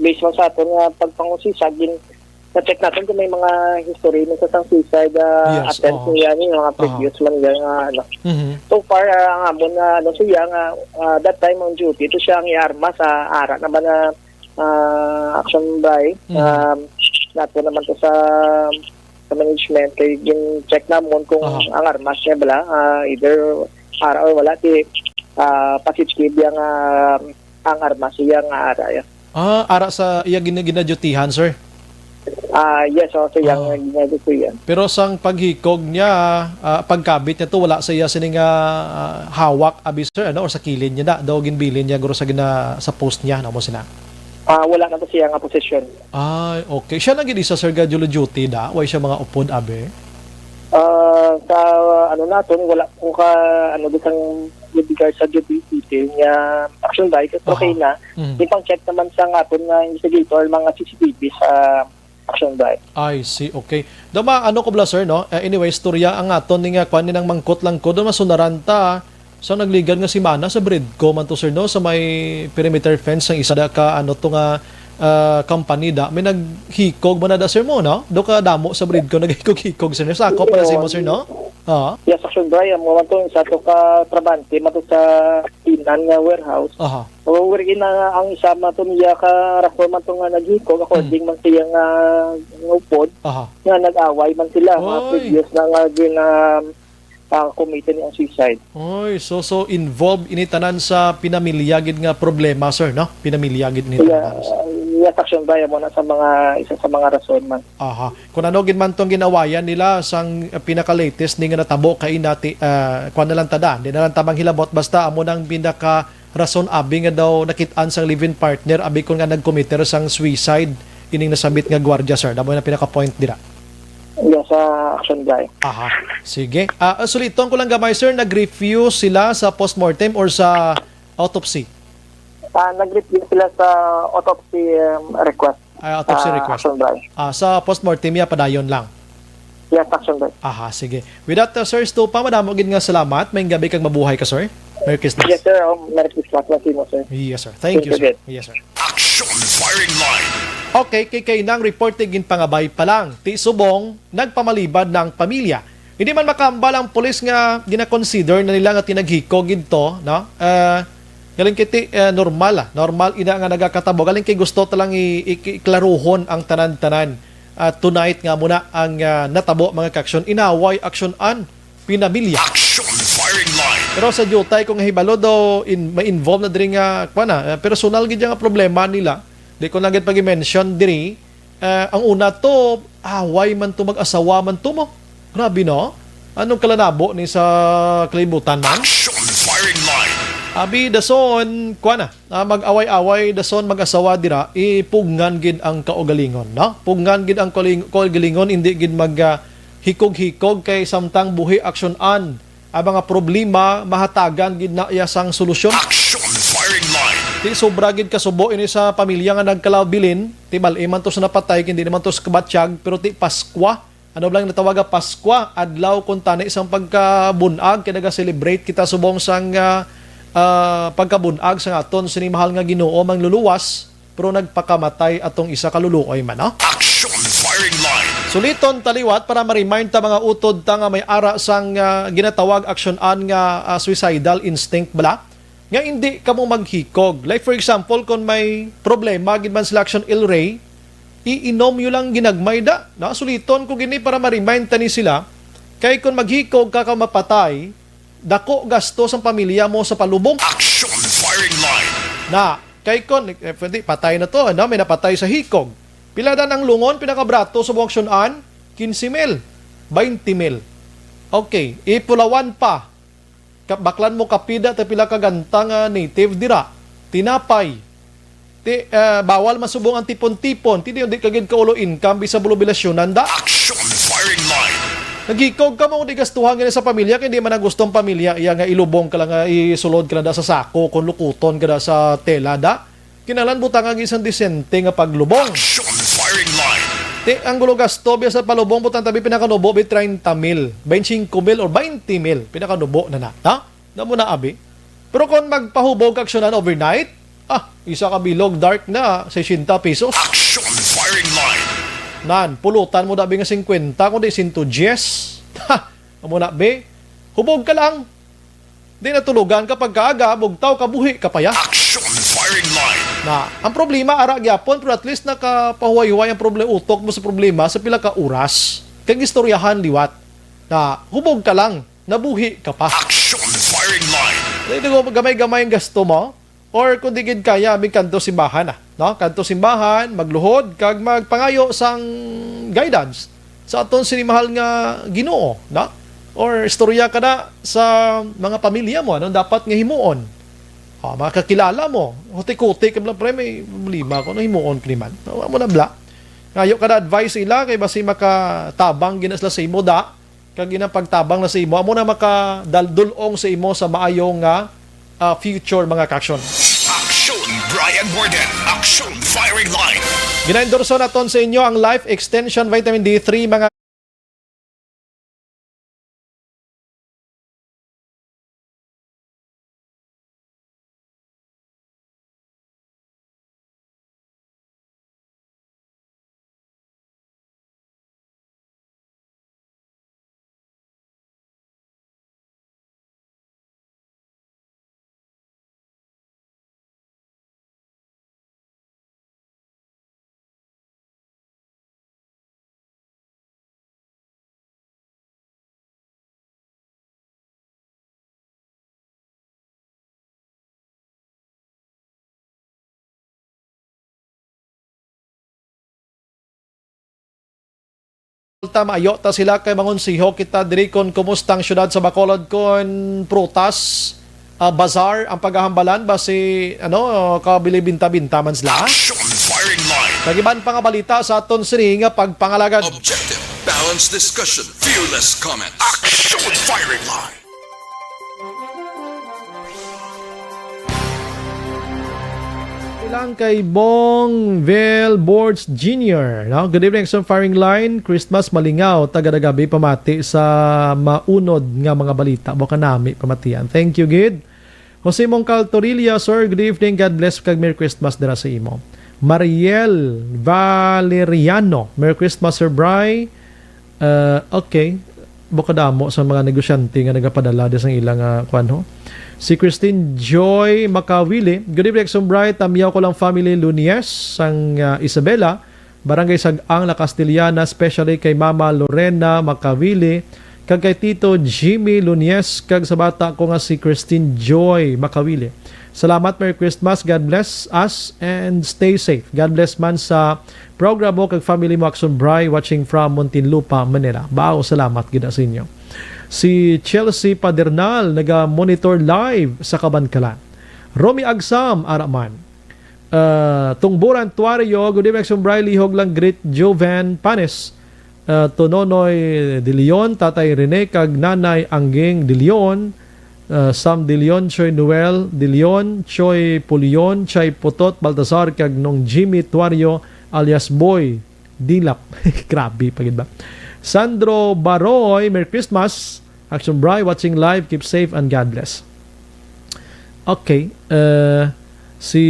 M: based man sa aton nga pagpangusisa na-check natin kung may mga history ng sa suicide attempt niya ni mga previous man nga ano. So far ang amon na siya nga that time on duty ito siya ang iarma sa ara naman na action by nato naman to sa management kay gin-check namon kung ang armas niya bala either ara or wala ti positive yang ang armas siya nga ara.
B: Ara sa iya ginadutihan sir.
M: Yes, so yung ginagawa yan.
B: Pero sang paghikog niya, pagkabit niya to wala sa iya sining hawak abi sir ano or sa kilid niya daw ginbilin niya guro sa post niya mo sina.
M: Wala na to siya nga posisyon.
B: Okay. Siya nang gid isa sir gadulo duty da, way siya mga upod abi.
M: Sa ano naton wala ko ka ano ditang with regards sa duty detail niya action by kasi okay na. Ipang check naman sa aton nga investigator mga CCTV sa action by.
B: I see, okay. Dama ano ko bla sir no? Anyway, storya ang aton ni nga kwan ninang mangkot lang ko do masunaranta. So nagligan nga si Mana sa Bridco man to sir no sa may perimeter fence ang isa da ka ano to nga company da may naghikog man na da sir mo no? Do ka damo sa Bridco naghikog sir. Sako para si mo sir no?
M: Yes, action by mo man to sa to ka trabante man to sa Tinan nga warehouse. We're na ang isa man to niya ka rason man to nga naghikog according man siya nga upod nga nag-away man sila mga previous na nga committee ang suicide.
B: So involved initanan sa pinamilya gid nga problema sir no? Pinamilya gid ni
M: yes, action by mo na sa mga isa sa mga rason man.
B: Kung ano gid man tong ginawayan nila sang pinaka-latest ni nga natabo kay nati kuan na lang tada, di na lang tabang hilabot basta amo nang pinaka rason abi nga daw nakit-an sang live-in partner abi kun nga nag-committer sang suicide ining nasabit nga gwardiya sir. Damo na pinaka-point dira.
M: Yes, action by.
B: Sige. Suliton ko lang gamay sir, nag-review sila sa postmortem or sa autopsy?
M: Nag-review sila sa autopsy request.
B: Autopsy request.
M: Action by.
B: Sa postmortem ya padayon lang.
M: Yes, action by.
B: Sige. With that sir, Stupa, madamo gid nga salamat. May gabi kang mabuhay ka sir. Merry Christmas.
M: Yes sir, Merry Christmas sir.
B: Yes sir. Thank you sir. Yes sir.
E: Action Firing Line.
B: Okay, kay nang report tigin pangabay pa lang. Ti subong, nagpamalibad ng pamilya. Hindi man makambal ang pulis nga gina-consider na nila nga tinaghiko ginto, no? Galing kiti normal normal ina nga nagakatabo. Galing kay gusto talang iklaruhon ang tanan-tanan. Tonight nga muna ang natabo mga kaksyon. Inaway aksyonan pinamilya.
E: Action firing line.
B: Pero sa jutay kung hibalo daw ma-involve na diri nga personal gid nga problema nila. Di ko lang gid pag-mention diri. Ang una to away man to mag-asawa man to mo. Grabe no? Anong kalanabo ni sa kalibutan man?
E: Action firing line.
B: Abi dason mag-away-away dason mag-asawa dira ipugnan gid ang kaugalingon, no? Pugnan gid ang kaugalingon hindi gid mag hikog-hikog kay samtang buhi aksyonan. Ang mga problema mahatagan gid na iyasang solusyon.
E: Action firing line.
B: Di sobra gid kasubo ini sa pamilya nga nagkalabilin, ti bal-i man to sa napatay hindi naman to sa kabatsyag pero ti Paskwa. Ano lang natawaga Paskwa, adlaw kun tani isang pagkabunag kay naga-celebrate kita subong sang pagkabunag sa aton sinimahal nga Ginoo mangluluwas pero nagpakamatay atong isa ka luluoy man, no?
E: Action firing line.
B: Suliton taliwat para ma-remind ta mga utod ta nga may ara sang ginatawag aksyonan nga suicidal instinct bala nga hindi kamo maghikog. Like for example kung may problema gid man sila action ilray, iinom yo lang ginagmay da. Suliton ko gini para ma-remind tani sila kay kung maghikog ka mapatay, dako gastos ang pamilya mo sa palubong.
E: Action firing line.
B: Na kay kon patay na to, may napatay sa hikog. Pila dan ang lungon pinakabrato sa buong aksyonan? 15,000, 20,000. Okay, ipulawan pa. Baklan mo kapida ta pila ka gantang native dira. Tinapay. Bawal masubong ang tipon-tipon. Hindi kagid ka ulo income bisa bulobilasyonan da.
E: Action firing line.
B: Nagikog ka mo di gastuhan sa pamilya kaya di man gustong pamilya iya nga ilubong ka lang isulod ka na da sa sako kung lukuton ka da sa tela da. Kinalan butang ang isang disente nga paglubong.
E: Action firing line.
B: Ang gulo gasto biya sa palubong butang tabi pinakanubo bi 30,000, 25,000 or 20,000 pinakanubo na. Na mo na abi. Pero kung magpahubog aksyonan overnight, isa ka bilog dark na 60 pesos.
E: Action firing line.
B: Pulutan mo dabi nga 50 kundi 110. Amo na be. Hubog ka lang. Di natulugan kapag kaaga, bugtaw kabuhi kapaya.
E: Action firing line.
B: Ang problema ara gyapon pero at least nakapahuway-huway ang problema utok mo sa problema sa pila ka oras. Kag istoryahan liwat. Hubog ka lang, nabuhi ka pa.
E: Action firing line.
B: Di gamay-gamay ang gasto mo. Or kung digid kaya, may kanto simbahan no? Kanto simbahan, magluhod, kag magpangayo sang guidance sa aton sinimahal nga Ginoo, no? Or istorya ka na sa mga pamilya mo, dapat nga himuon. Makakilala mo, hutik-hutik, may problema ko, himuon kliman. Mo na bla. Ngayo ka na advice ila, kay basi makatabang ginas la sa imo da, kag ginang pagtabang na sa imo, amo na makadaldulong sa imo sa maayong nga future mga kaksyon.
E: Action Brian Borden. Action firing line.
B: Gina-endorso naton sa inyo ang Life Extension Vitamin D3 mga maayo ta sila kay mangonsiho kita diri kon kumustang syudad sa Bacolod kon prutas bazaar ang paghahambalan basi kabili binta-binta man sila.
E: Action firing line.
B: Nagiban pa nga balita sa aton sini nga pagpangalagad.
G: Objective, balanced discussion, fearless comments.
E: Action firing line.
B: Ilang kay Bong Velbords Jr. No? Good evening sa firing line. Christmas malingaw. Taga-gabi pamati sa maunod nga mga balita. Baka nami pamatian. Thank you, Gid. Jose Mongcal Torilla, sir. Good evening. God bless kag Merry Christmas dira sa imo. Mariel Valeriano, Merry Christmas, Sir Bry. Okay, bukadamo sa mga negosyante nga nagapadala sa ilang kwan ho. Si Christine Joy Makawili, good evening, Sir Bry. Tamiyaw ko lang family Lunies sang Isabela, Barangay Sag-ang, La Castillana, especially kay Mama Lorena Makawili, kag kay Tito Jimmy Lunies, kag sa bata ko nga si Christine Joy Makawili. Salamat, Merry Christmas, God bless us and stay safe. God bless man sa program mo kag family mo, Action Bry, watching from Muntinlupa, Manila. Bao, salamat gid sa inyo. Si Chelsea Padernal, naga-monitor live sa Kabankalan. Romy Agsam, Araman. Tungburan Tuario, good evening, Action Bry, lihog lang great Jovan Panes. Tononoy De Leon, Tatay Rene, kag Nanay Angging De Leon, Sam De Leon, Choy Noel De Leon, Choy Pulion, Chay Putot, Baltasar, kag nung Jimmy Tuario, alias Boy Dilap. Grabe, pagid ba? Sandro Baroy, Merry Christmas. Action Bry, watching live, keep safe and God bless. Okay, si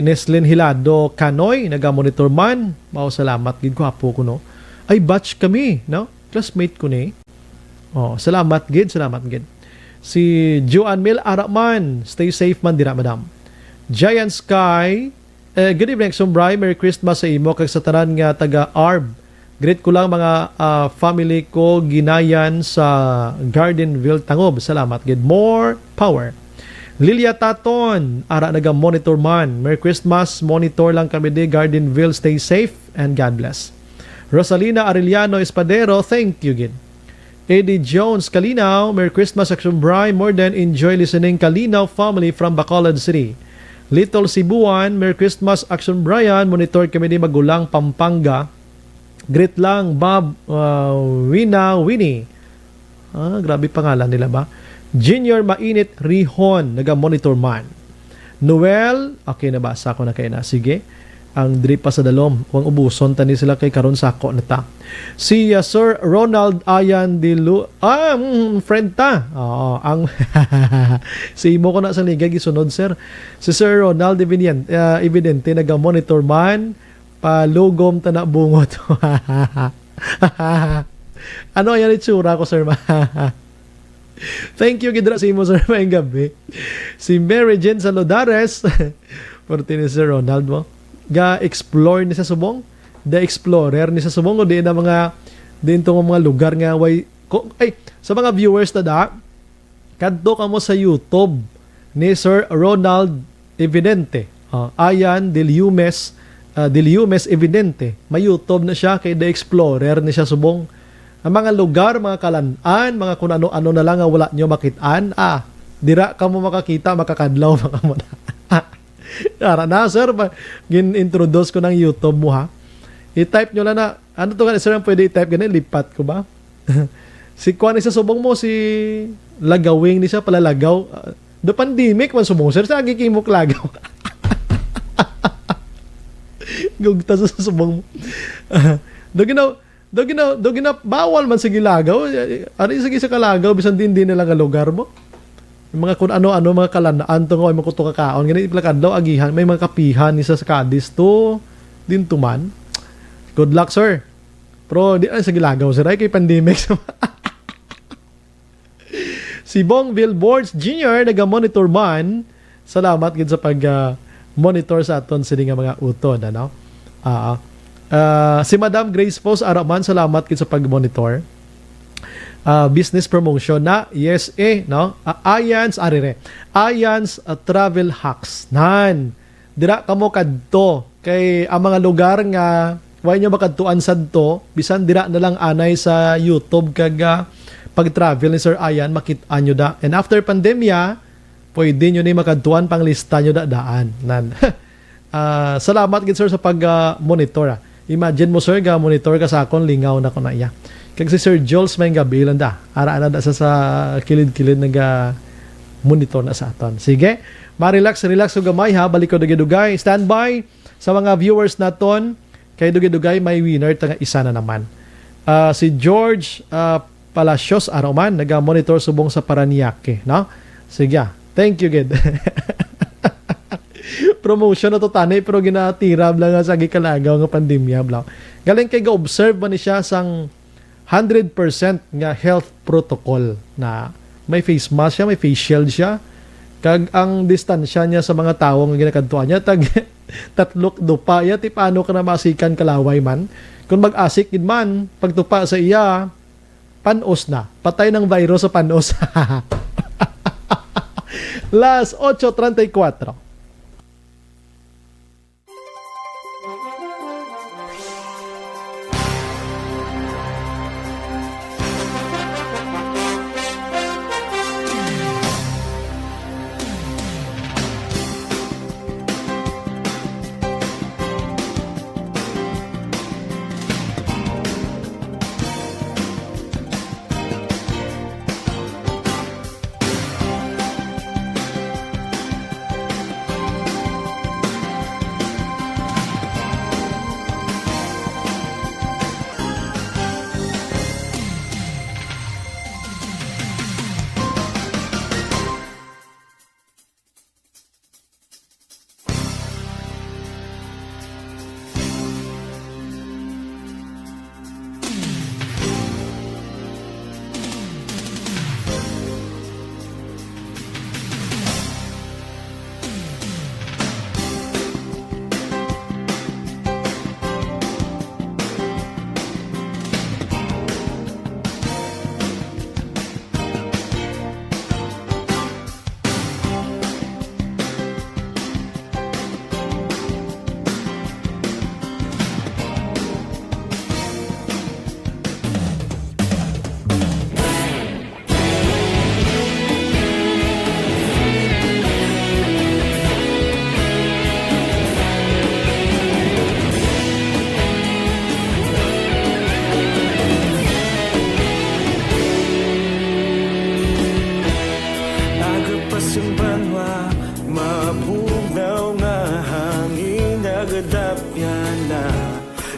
B: Neslin Hilado Canoy, naga-monitor man. Mao, salamat gid ko, apo ko no. Ay, batch kami, no? Classmate ko ni. Oh, salamat gid, salamat gid. Si Joan Mil Araman, stay safe man dira, madam. Giant Sky, good evening, Sumbray. Merry Christmas sa imo kag sa tanan nga taga Arb. Greet ko lang mga family ko ginayan sa Gardenville, Tangob. Salamat gid. More power. Lilia Taton, ara naga-monitor man. Merry Christmas, monitor lang kami di Gardenville. Stay safe and God bless. Rosalina Arellano Espadero, thank you gid. Eddie Jones Kalinaw, Merry Christmas, Action Bry. More than enjoy listening. Kalinaw family from Bacolod City. Little Cebuan, Merry Christmas, Action Brian. Monitor kami di Magulang, Pampanga. Great lang, Bob Winnie. Grabe pangalan nila ba? Junior Mainit Rihon, naga-monitor man. Noel, okay, nabasa ko na kayo na. Sige. Ang drip pa sa dalom. Huwag ubuson, tani sila kay karon sako na ta. Si Sir Ronald Ayan Dilu, friend ta. Ang si imo ko na sa ligay gisunod, sir. Si Sir Ronald evidente naga-monitor man, palugom ta na bungot. Ano yan itsura ko, sir? Thank you gidra sa imo, sir, maayong gabi. Si Mary Jane Salodares, porti ni Sir Ronald mo. Ga-explore ni sa subong, the explorer ni sa subong, o di na mga din tong mga lugar nga way sa mga viewers na da, kadto ka mo sa YouTube ni Sir Ronald Evidente, Ayan Diliumes Evidente. May YouTube na siya kay the explorer ni sa subong. Ang mga lugar, mga kalan-an, mga kung ano-ano na lang nga wala nyo makitaan, dira ka mo makakita, makakadlaw mga mo na. Ara na, sir, gin-introduce ko ng YouTube mo, ha? I-type nyo lang na, ano to nga, sir, pwede i-type ganun, lipat ko ba? Si Kwan isa subong mo, si Lagawing ni siya, palalagaw. Do pandemic, man subong, sir, sa agikimok lagaw. Gugta sa subong mo. Do gina, bawal man sige lagaw. Ano sige sa kalagaw, bisan din na lang ang lugar mo. Mga kung ano-ano, mga kalanaan to, ay makuto kakaon. Ganun, iplakad daw, agihan. May mga kapihan ni sa Cadiz to. Din to man. Good luck, sir. Pero, di ay, sa gilagaw, sir. Ay, kay pandemic. Si Bong Billboards Jr. naga-monitor man. Salamat gid sa pag-monitor sa aton sa mga utod. Ano? Si Madam Grace Post Araman, salamat gid sa pag-monitor. Business promotion na yes no Ayans Travel Hacks nan dira kamo kadto kay ang mga lugar nga way nyo makadtuan sadto bisan dira na lang anay sa YouTube kag pag-travel ni Sir Ayan makit-an nyo da, and after pandemya pwede nyo ni makadtuan pang lista nyo daan nan. Salamat gid, sir, sa pag-monitor. Imagine mo, sir, ga monitor ka sa akon, lingaw na ko na iya. Kag si Sir Jules may gabi lang da. Ara na da sa kilid-kilid monitor na sa aton. Sige, relax o gamay, ha. Balik ko dugay-dugay. Stand by sa mga viewers naton. Kay dugay-dugay may winner tanga isa na naman. Si George Palacios Aroman, naga-monitor subong sa Paranaque, no? Sige, thank you, gid. promotion na to tanay pero ginatirab lang nga sa gikalagaw nga pandemya bla. Galing kay ga-observe ba ni siya sang 100% nga health protocol na may face mask siya, may face shield siya. Kag ang distansya niya sa mga tao nga ginakadtuan niya tag tatlok dupa ya ti paano ka na masikan kalaway man. Kung mag-asik gid man pagtupa sa iya panos na. Patay ng virus sa panos. Las 8:34.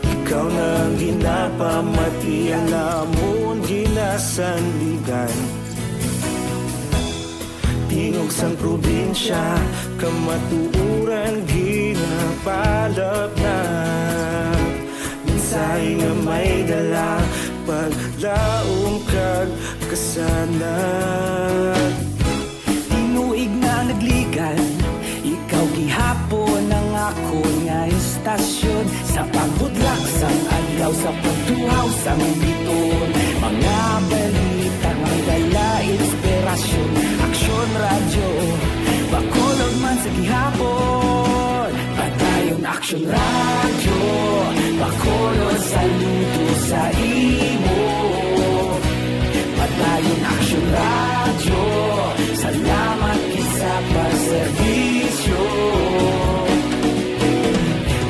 K: Ikaw na ginapamati, alamon ginasandigan. Tingog sang probinsya, kamatuuran ginapalap na. Minsay nga may dala, paglaom kag kasanan.
L: Tinuig na nagligan, ikaw gihapon ang ako nga istasyon. Sa pagbudlak sang adlaw, sa pagtuhaw sang biton. Mga balita, may dala inspirasyon. Aksyon radyo, bakolog man sa gihapon. Padayon aksyon radyo, bakolog saludo sa imo. Padayon aksyon radyo, salamat isa pa serbisyo.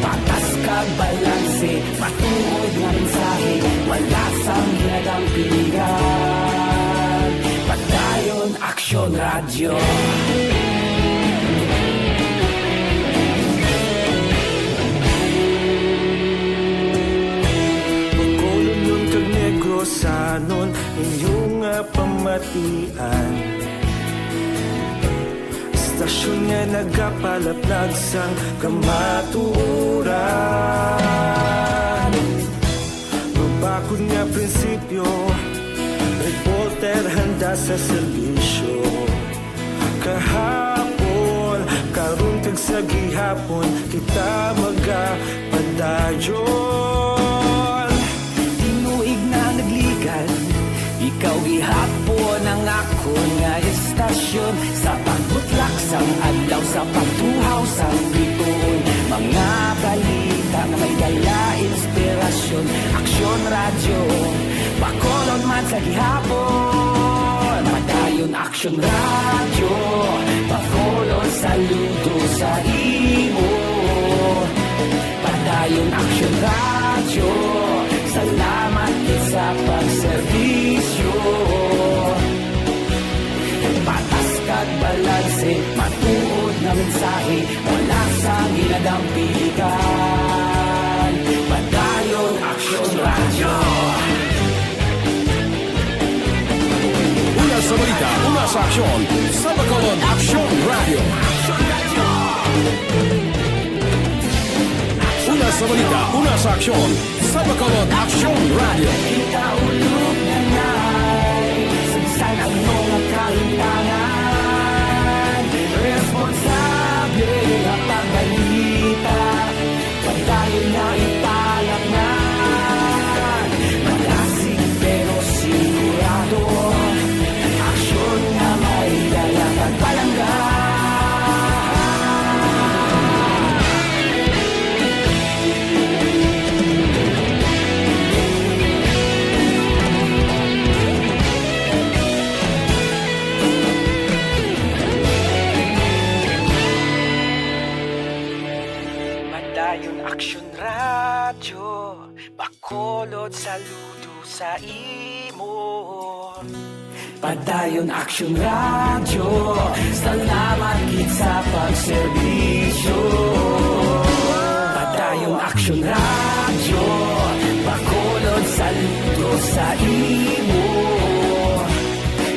L: Patas kag balanse, matuod nga mensahe, wala sang ginadang pilihan. Padayon aksyon radyo.
K: Bakolog nun kag Negrosanon, inyong nga pamatian. Istasyon nga nagapalaplag sang kamatuuran. Mabakod nga prinsipyo, reporter handa sa serbisyo. Kahapon, karon kag sa gihapon, kita magapadayon.
L: Tinuig na nagligan, ikaw gihapon ang ako nga istasyon. Sa pagbutlak sang adlaw, sa pagtuhaw sang biton. Mga balita na may dala inspirasyon. Aksyon radyo, bakolon man sa gihapon. Padayon aksyon radyo, bakolon saludo sa imo. Padayon aksyon radyo, salamat sa pagserbisyo. Patas kag balanse, matuod na mensahe, wala sang ginadang pilihan. Padayon aksyon radyo.
A: Una sa balita, una sa aksyon, sa Bacolod Aksyon Radio.
L: Aksyon radyo.
G: Una sa aksyon, sa Bacolod Action Radio.
L: Kita ulog na na'y Sagsan ang mga kahintangan Responsable ang pagbalita Pagdahil na italak na Malasig pero sigurado Aksyon na may dalang at palangga Padayon Aksyon Radyo Bacolod saludo sa imo Padayon Aksyon Radyo Salamat gid sa pagserbisyo Padayon Aksyon Radyo Bacolod saludo sa imo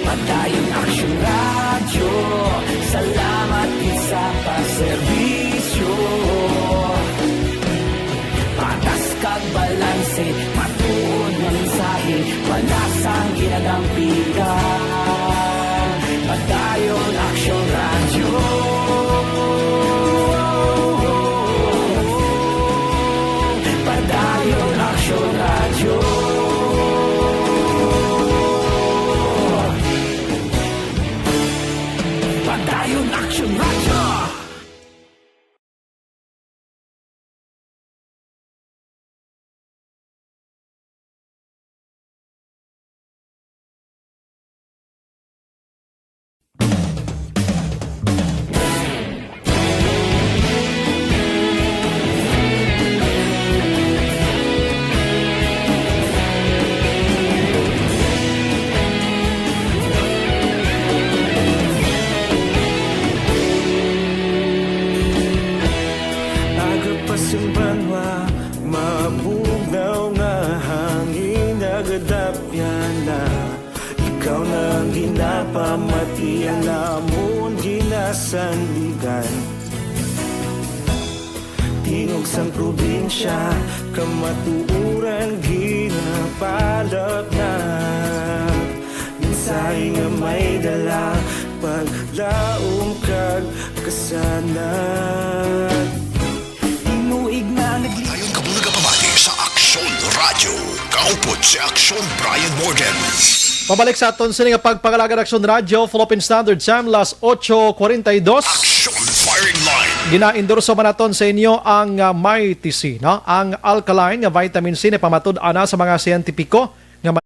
L: Padayon Aksyon Radyo Salamat gid sa pagserbisyo Patas kag balanse, matuod ng mensahe, walasang ginadampigan. Padayon Aksyon Radyo. Padayon Aksyon Radyo. Padayon Aksyon Radyo.
K: Agapasumbanwa, mabugaw nga hangin nagadapyan na ikaw nang ginapamatian namon ginasandigan tingog sang probinsya kamatuuran ginapalap na minsay nga may dala paglaom kag kasanat
E: Ayon kabulaga pamati sa Aksyon Radio. Kaupod si Aksyon Brian Morgan.
B: Pabalik sa aton sa nga pagpangalaga Aksyon Radio, Philippine Standard Time, las 8:42.
E: Aksyon Firing Line.
B: Gina-endorso man naton sa inyo ang Mighty C, no? Ang alkaline nga vitamin C na pamatud ana sa mga siyentipiko nga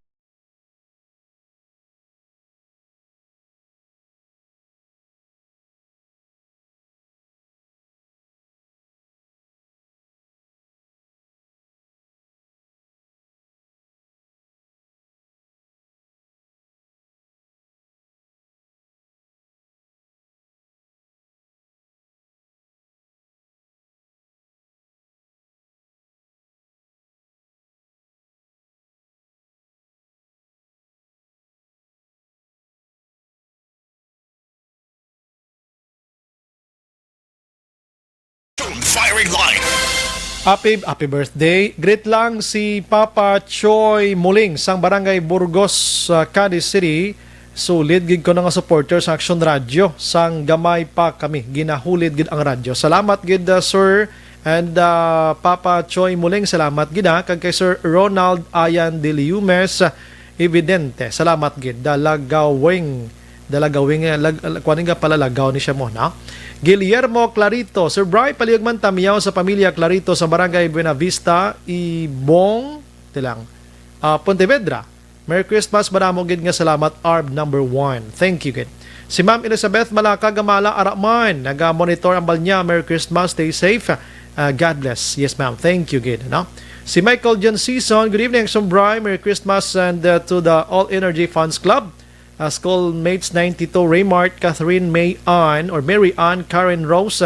E: Firing Line.
B: Happy birthday. Greet lang si Papa Choi Muling sang Barangay Burgos, Cadiz City. Sulit gid ko na nga supporters sa Aksyon Radio. Sang gamay pa kami. Ginahulid gid ang radyo. Salamat gid Sir and Papa Choi Muling. Salamat gid kag kay Sir Ronald Ayan de Liumes. Evidente. Salamat gid. Dalagawing kuaning nga pala lagaw ni siya mo na. Guillermo Clarito, Sir Bri, palihog man tamiyaw sa pamilya Clarito sa Barangay Buenavista, Ibong, Pontevedra. Merry Christmas, maramo gid nga salamat, ARB number 1. Thank you gid. Si Ma'am Elizabeth Malaka Gamala Araman, naga-monitor ang balnya. Merry Christmas, stay safe. God bless. Yes ma'am, thank you gid. No? Si Michael John Season, good evening, Sir Bri, Merry Christmas and to the All Energy Funds Club. Schoolmates 92, Raymart, Catherine May Ann, or Mary Ann, Karen Rose,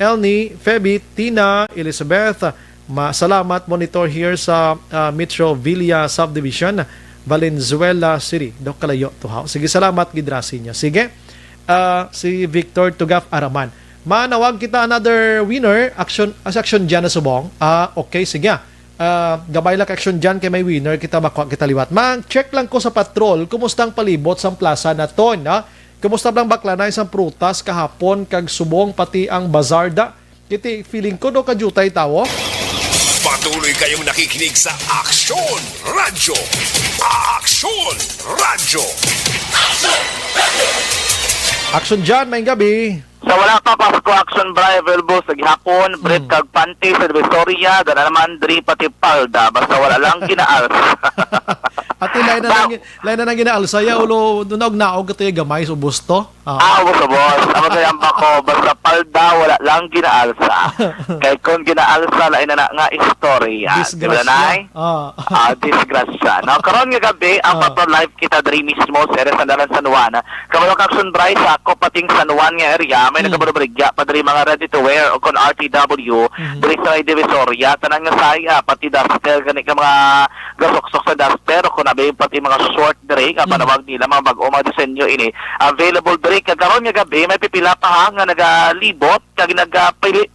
B: Elnie, Feby, Tina, Elizabeth. Salamat monitor here sa Metro Villa Subdivision, Valenzuela City. Dok kalayo to ha. Sige, salamat gidrasi niya. Sige, si Victor Tugaf Araman. Manawag kita another winner, Action Jana Subong. Okay, sige. gabay lang action dyan kay may winner kita bakwa kita liwat. Check lang ko sa patrol kumusta ang palibot sa plaza na ton, ha? Kumusta bang bakla na isang prutas kahapon kag subong pati ang bazarda? Kiti feeling ko do kajutay tawo.
E: Patuloy kayong nakikinig sa Aksyon Radyo. Aksyon Radyo.
B: Action dyan, may gabi.
N: Sa wala pa Pasko Action Bray available sa gihapon, bread kag panty sa Divisoria, gana naman dri pati palda, basta wala lang kinaals.
B: At lain na nang ginaalsa ya ulo dunog naog ito yung gamay so busto.
N: Ubos. Ang magayang bako, basta palda, wala lang ginaalsa. Kay kung ginaalsa, lain na nga istorya.
B: Disgrasya.
N: Disgrasya. Now, karon nga gabi, ang Patrol Live kita diri mismo sa area Sandalan San Juan. Kamalong Action Bray sa ako pating San Juan nga area, may nagabarbarigya pa diri mga ready to wear o kon RTW, diri sa Divisoria, tanang nga saya, pati duster, gani ka mga gasoksok sa duster, o kung nabi pati mga short diri, kapanawag nila, mga bag-o mga disenyo ini, available diri, kagaroon nga gabi, may pipila pa ha, nga nagalibot, kag nagapili,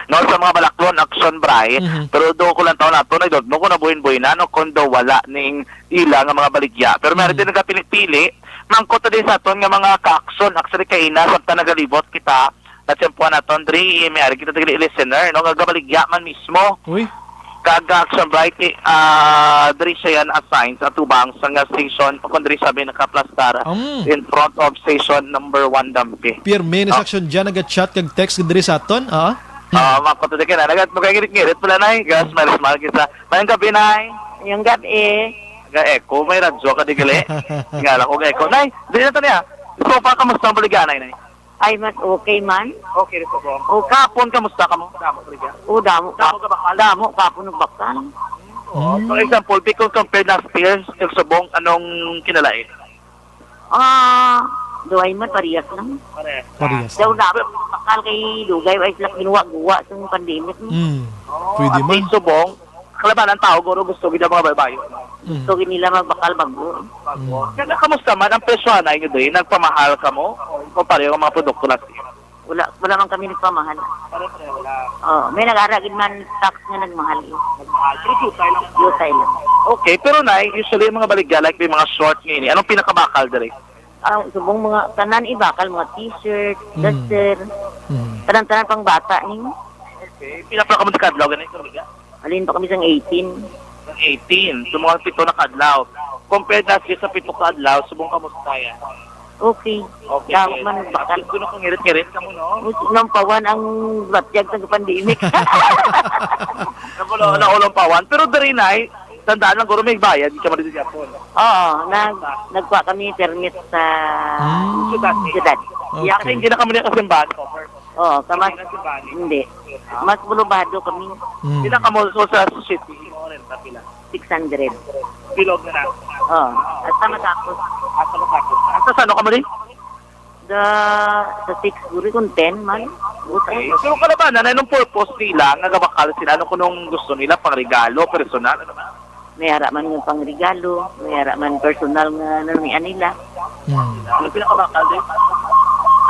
N: no, sa mga balaklon, Action Bray, pero do ko lang taon nato, no, kung nabuhin-buhin na, no, kung do wala ning ila nga mga baligya, pero meron din nagapili-pili, mangkot din sa aton nga mga ka-action, actually kay ina, sabta nagalibot kita, at siyempuan naton, diri, may ari kita tagali listener, no, gagabaligya man mismo, Action Bray, diri siya yan assigned sa tubang sa nga station, kung diri sabi nakaplastara, in front of station number 1 Dampi.
B: Pirme na section dyan, nag-chat, kag-text diri sa aton,
N: mangkot din ka na, magagirit-girit pala na, gas, maris-mal kita, mayang gabi na,
J: Yung gabi,
N: ga-echo, may radyo ka di gali. Nga lang, echo. Nay, di na ito niya. So, pa, kamusta ang baliganay, Nay?
J: ay mas okay man.
N: Okay, rin po. O, kapon, kamusta ka mo? Damo, baligan.
J: O, damo ka bakal. Damo, kapon ng bakal.
N: For example, because compared na spears, yung subong, anong kinalait?
J: Duay man, parehas lang.
B: Parehas.
J: Daw na, bakal kay Lugay, ay sila ginuwa-guwa sa pandemic.
B: Pwede man.
N: Yung subong, kalaban ang tao, guro gusto gina mga babayo.
J: Gusto nila magbakal bago.
N: Kaya kamusta man, ang presyo na inyo doon, nagpamahal ka mo? O pareho ang mga produkto natin?
J: Wala man kami nagpamahal. May nag-aragin man tax nga nagmahal. Yutay lang.
N: Okay, pero Nay, usually yung mga baligya, like may mga short ngayon, anong pinakabakal dali?
J: Subong mga tanan ibakal, mga t-shirt, duster, tanan-tanan pang bata ninyo.
N: Okay, pinapala ka mo sa kadlaw, ganun yung baligya?
J: Alin pa kami sa 18.
N: 18. So mga 7 na kadlaw. Compared na siya sa 7 kadlaw, subong ka mo sa kaya.
J: Okay. Damo man bakal.
N: Gusto na kong ngirit-ngirit ka mo, no?
J: Nang pawan ang batyag sa pandemic.
N: Nakulong pawan. Pero dari Nay, tandaan lang, guro may bayad, di ka marito siya po.
J: Oo, nagpa kami permit sa syudad.
N: Kasi hindi na kami na kasimbahan.
J: Oo, hindi. Mas bulubado kami.
N: Hindi na kamo sa city.
J: 600.
N: Bilog na na.
J: Oo, at sa matapos.
N: At sa ano ka mo din?
J: Sa 6, guri kung 10 man.
N: Okay. So kalabanan, anong purpose nila? Nagabakal sila, ano kung gusto nila, pang regalo, personal, ano ba?
J: May hara man ng pangregalo, may hara man personal nga nanumian nila.
N: Ano pinakabakal din?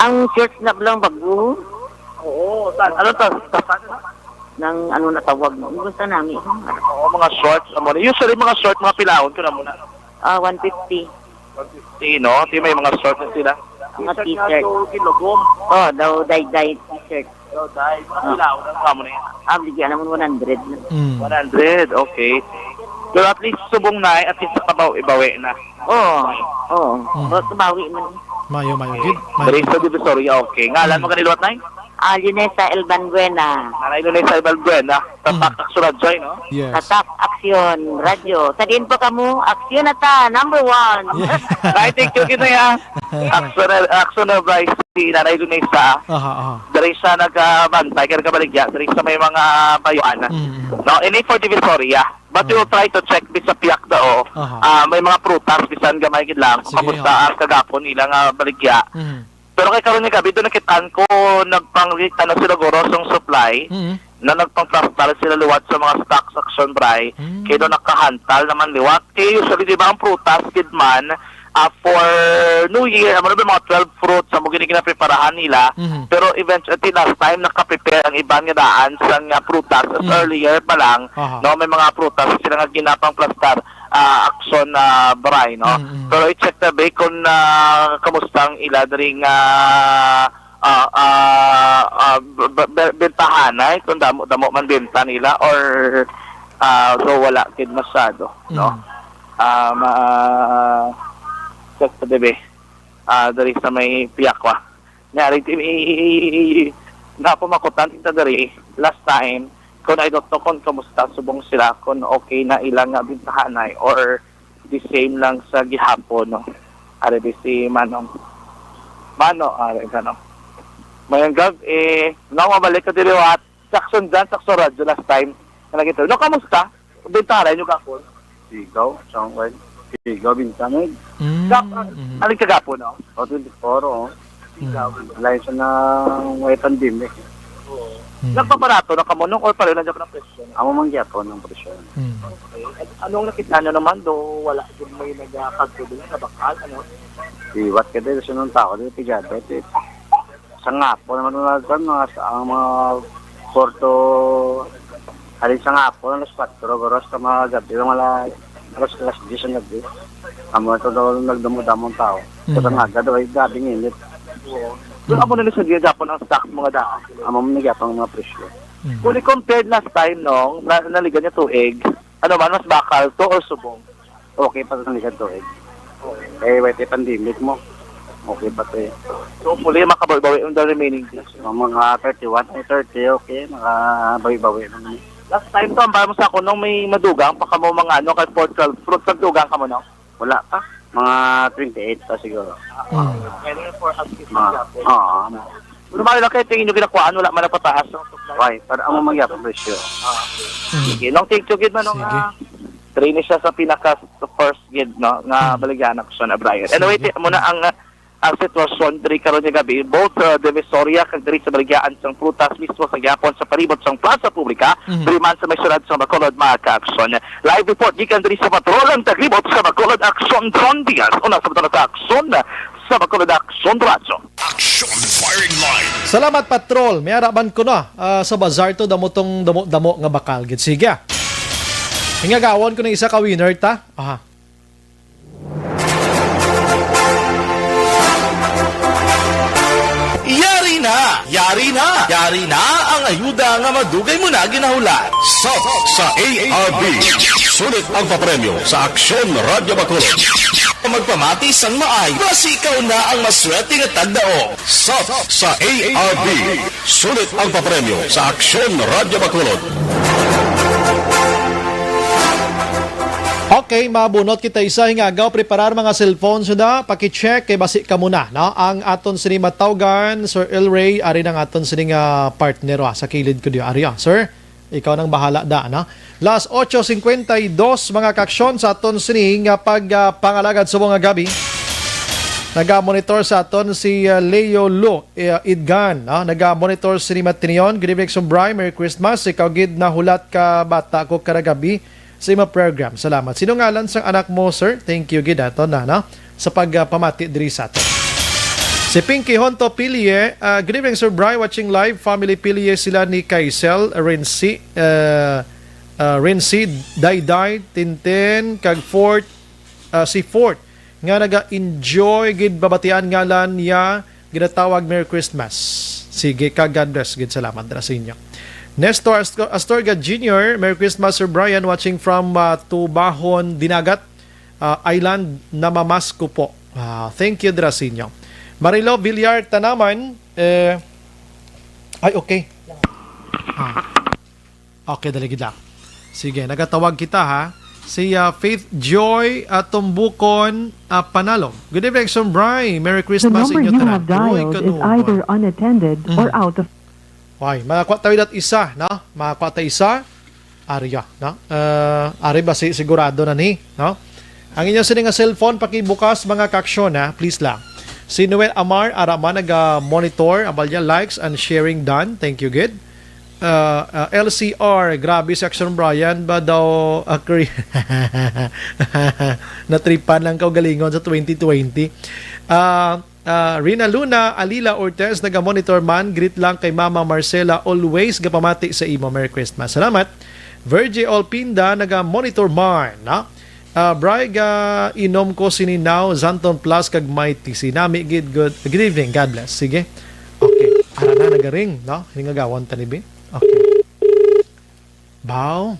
J: Ang shirts na lang bago.
N: Oo, ano to?
J: Nang ano na tawag mo. Gusto namin.
N: Oo, mga shorts. Usually mga short, mga pilahon ko na muna.
J: 150.
N: 150, no? Di may mga short na sila.
J: Mga t-shirt. Daw day t-shirt.
N: Day. Mga pilahon. Ano ka mo na yan?
J: Bigyan naman 100.
N: 100, okay. Pero at least subong na, at least ibawi na.
J: Oo. Bawi man.
B: Mayo, good.
N: Dari sa Divisoria, okay. Ngalan mo kanilwat na
J: Lunesa Elbanbuena.
N: Nanay Lunesa Elbanbuena. Tatak Aksyon Radyo, no?
B: Yes.
J: Tatak Aksyon Radyo. Sa din pa kamo, Aksyon na ta, number 1.
B: Yes.
N: Ay, thank you kita ya. Aksyon na Bryce, si Nanay Lunesa. Dari sa nagbantay, kaya kabaligya, dari sa may mga bayuan. No, ini for Divisoria. But we will try to check this sa piyak dao. May mga prutas, bisan gamay lang. Kamusta ang kagapon nilang baligya. Pero kay karon ni gabi doon nakitaan ko nagpangita na sila gorosong supply na nagpangplastar sila liwat sa mga stocks Action Bray kaya doon nakahantal naman liwat kaya usually di ba ang prutas kidman for New Year, ano ba mga 12 fruits ang mga ginapreparahan nila. Pero eventually, last time, nakaprepare ang ibang nga daan sa nga prutas. As earlier pa lang, no, may mga prutas sila nga ginapang plastar action na baray, no? Pero i-check na ba kung kamusta ang ila ring bentahan, kung damo man benta nila or so wala kid masyado, no? Check sa bebe. Dari sa may piyakwa. Nyari, napumakutan kita dari last time kung I don't know kung kamusta subong sila, kung okay na ilang bintahanay or the same lang sa gihapon, no? Ari di si Manong. Ari Manong. Mayang gab, mabalik ka diri at sakson dyan, sakson radyo last time. Nagito, no, kamusta? Bintahanay nyo kapon? Sigaw, sangwag. Sigaw, bintanay. Aling kagapo, no? O, 24, o. Sigaw. Lain siya ng may pandemic. Nagpaparato na kamunong or pareho nandiyan ko ng presyon? Amo mangyato ng presyon. Okay. Anong nakita nyo naman do? Wala din may nagkakagto doon sa bakal, ano? Iwat ka din, sunong tao din, pijado. Sa ngapo naman natin, ang mga porto, halin sa ngapo, alas 4, goros ka mga gabi, alas 10 na gabi. Amo ito daw nagdamo-damong tao. Sa nga, daw ay gabing init. Doon ako na sa Japon ang stock mga daan. Amo mo nagyapang mga presyo. Kung i-compared last time, no, naligan niya tuig, ano man, mas bakal to or subong? Okay pa sa naligan tuig. Wait, pandemic mo. Okay pa to eh. So, muli makabawi-bawi on the remaining days. Mga 31, 30, okay, makabawi-bawi naman. Last time to, ang mo sa ako nung may madugang, pa ka mo mga ano, kay 412 fruits, nagdugang ka mo, no? Wala pa. Mga 28 pa siguro. Kaya for us, Lumali lang kayo tingin nyo ginakuhaan, wala man napataas ng supply. Why? Para ang magyapang presyo. Sige, long take to gid man nung train siya sa pinaka-first gid, no? Nga baligyan ako siya na Brian. Anyway, muna ang sitwasyon diri karon nga gabi, both Divisoria kag diri sa baligyaan sang prutas mismo sa gyapon sa palibot sang plaza publika, diri man sa may syudad sa Bacolod, mga ka-aksyon. Live report gikan diri sa patrolang taglibot sa Bacolod Aksyon Tron Diaz. Una sa patrolang aksyon sa Bacolod Aksyon Radyo.
E: Action firing line.
B: Salamat, Patrol. May araban ko na sa bazar to, damotong damo nga bakal. Gid sige. Hingagawon ko ng isa ka winner ta.
I: Yari na ang ayuda nga madugay mo na ginahulat. Sa ARB, sulit ang papremyo sa Aksyon Radyo Bacolod. Magpamati sang maay, basi ikaw na ang maswerte nga tagdaog. Sa ARB, sulit ang papremyo sa Aksyon Radyo Bacolod.
B: Okay, mabunot kita isa hingagaw preparar mga cellphone suda, paki-check kay basi ka muna, no? Ang aton sini matawgan Sir El Ray ari nang aton sini nga partner sa kilid ko dio ari. Sir, ikaw nang bahala da, no? Last 8:52 mga kaksyon sa aton sini nga pagpangalagad subong nga gabi. Naga-monitor sa aton si Leo Lo Idgan, no? Naga-monitor si Matinion. Good evening, Sombray. Merry Christmas. Ikaw gid na hulat ka bata ko karagabi sa ima program. Salamat. Sino ngalan sang anak mo, sir? Thank you gid ato na, no? Sa pagpamati diri sa ato. Si Pinky Honto Pilie, good evening, Sir Bry, watching live. Family Pilie sila ni Kaisel, Renzi, Dayday, Tintin, kag Fort, si Fort, nga naga-enjoy gid babatian ngalan niya, ginatawag Merry Christmas. Sige, kag God bless. Gid salamat dira sa inyo. Nestor Astorga Jr., Merry Christmas, Sir Brian, watching from Tubahon, Dinagat Island, Namamasco po. Thank you, Drasinyo. Marilo Villar Tanaman, ay, okay. Okay, daligid lang. Sige, nagatawag kita, ha. Si Faith Joy Tumbukon Panalo. Good evening, Sir Brian. Merry Christmas.
O: The number you have dialed is either unattended or out of...
B: Okay, makakuha tayo dat isa, no? Makakuha tayo isa. Arya, no? Ari ba sigurado na ni, no? Ang inyong sining cellphone, pakibukas mga kaksyon, ha? Please lang. Si Noel Amar, araman, nag-monitor, abalya, likes and sharing done. Thank you, good. LCR, grabe si Action Brian ba daw natripan lang kaugalingon sa 2020. Rina Luna, Alila Ortez, naga-monitor man, greet lang kay Mama Marcela, always gapamati sa imo. Merry Christmas. Salamat. Virgie Olpinda, naga-monitor man, na? Bray ga inom ko sininaw, Zanton Plus, kag Mighty. Sinami, good evening, God bless. Sige. Okay. Ara na, nagaring, no? Hinagagawan tanibi. Okay. Bow.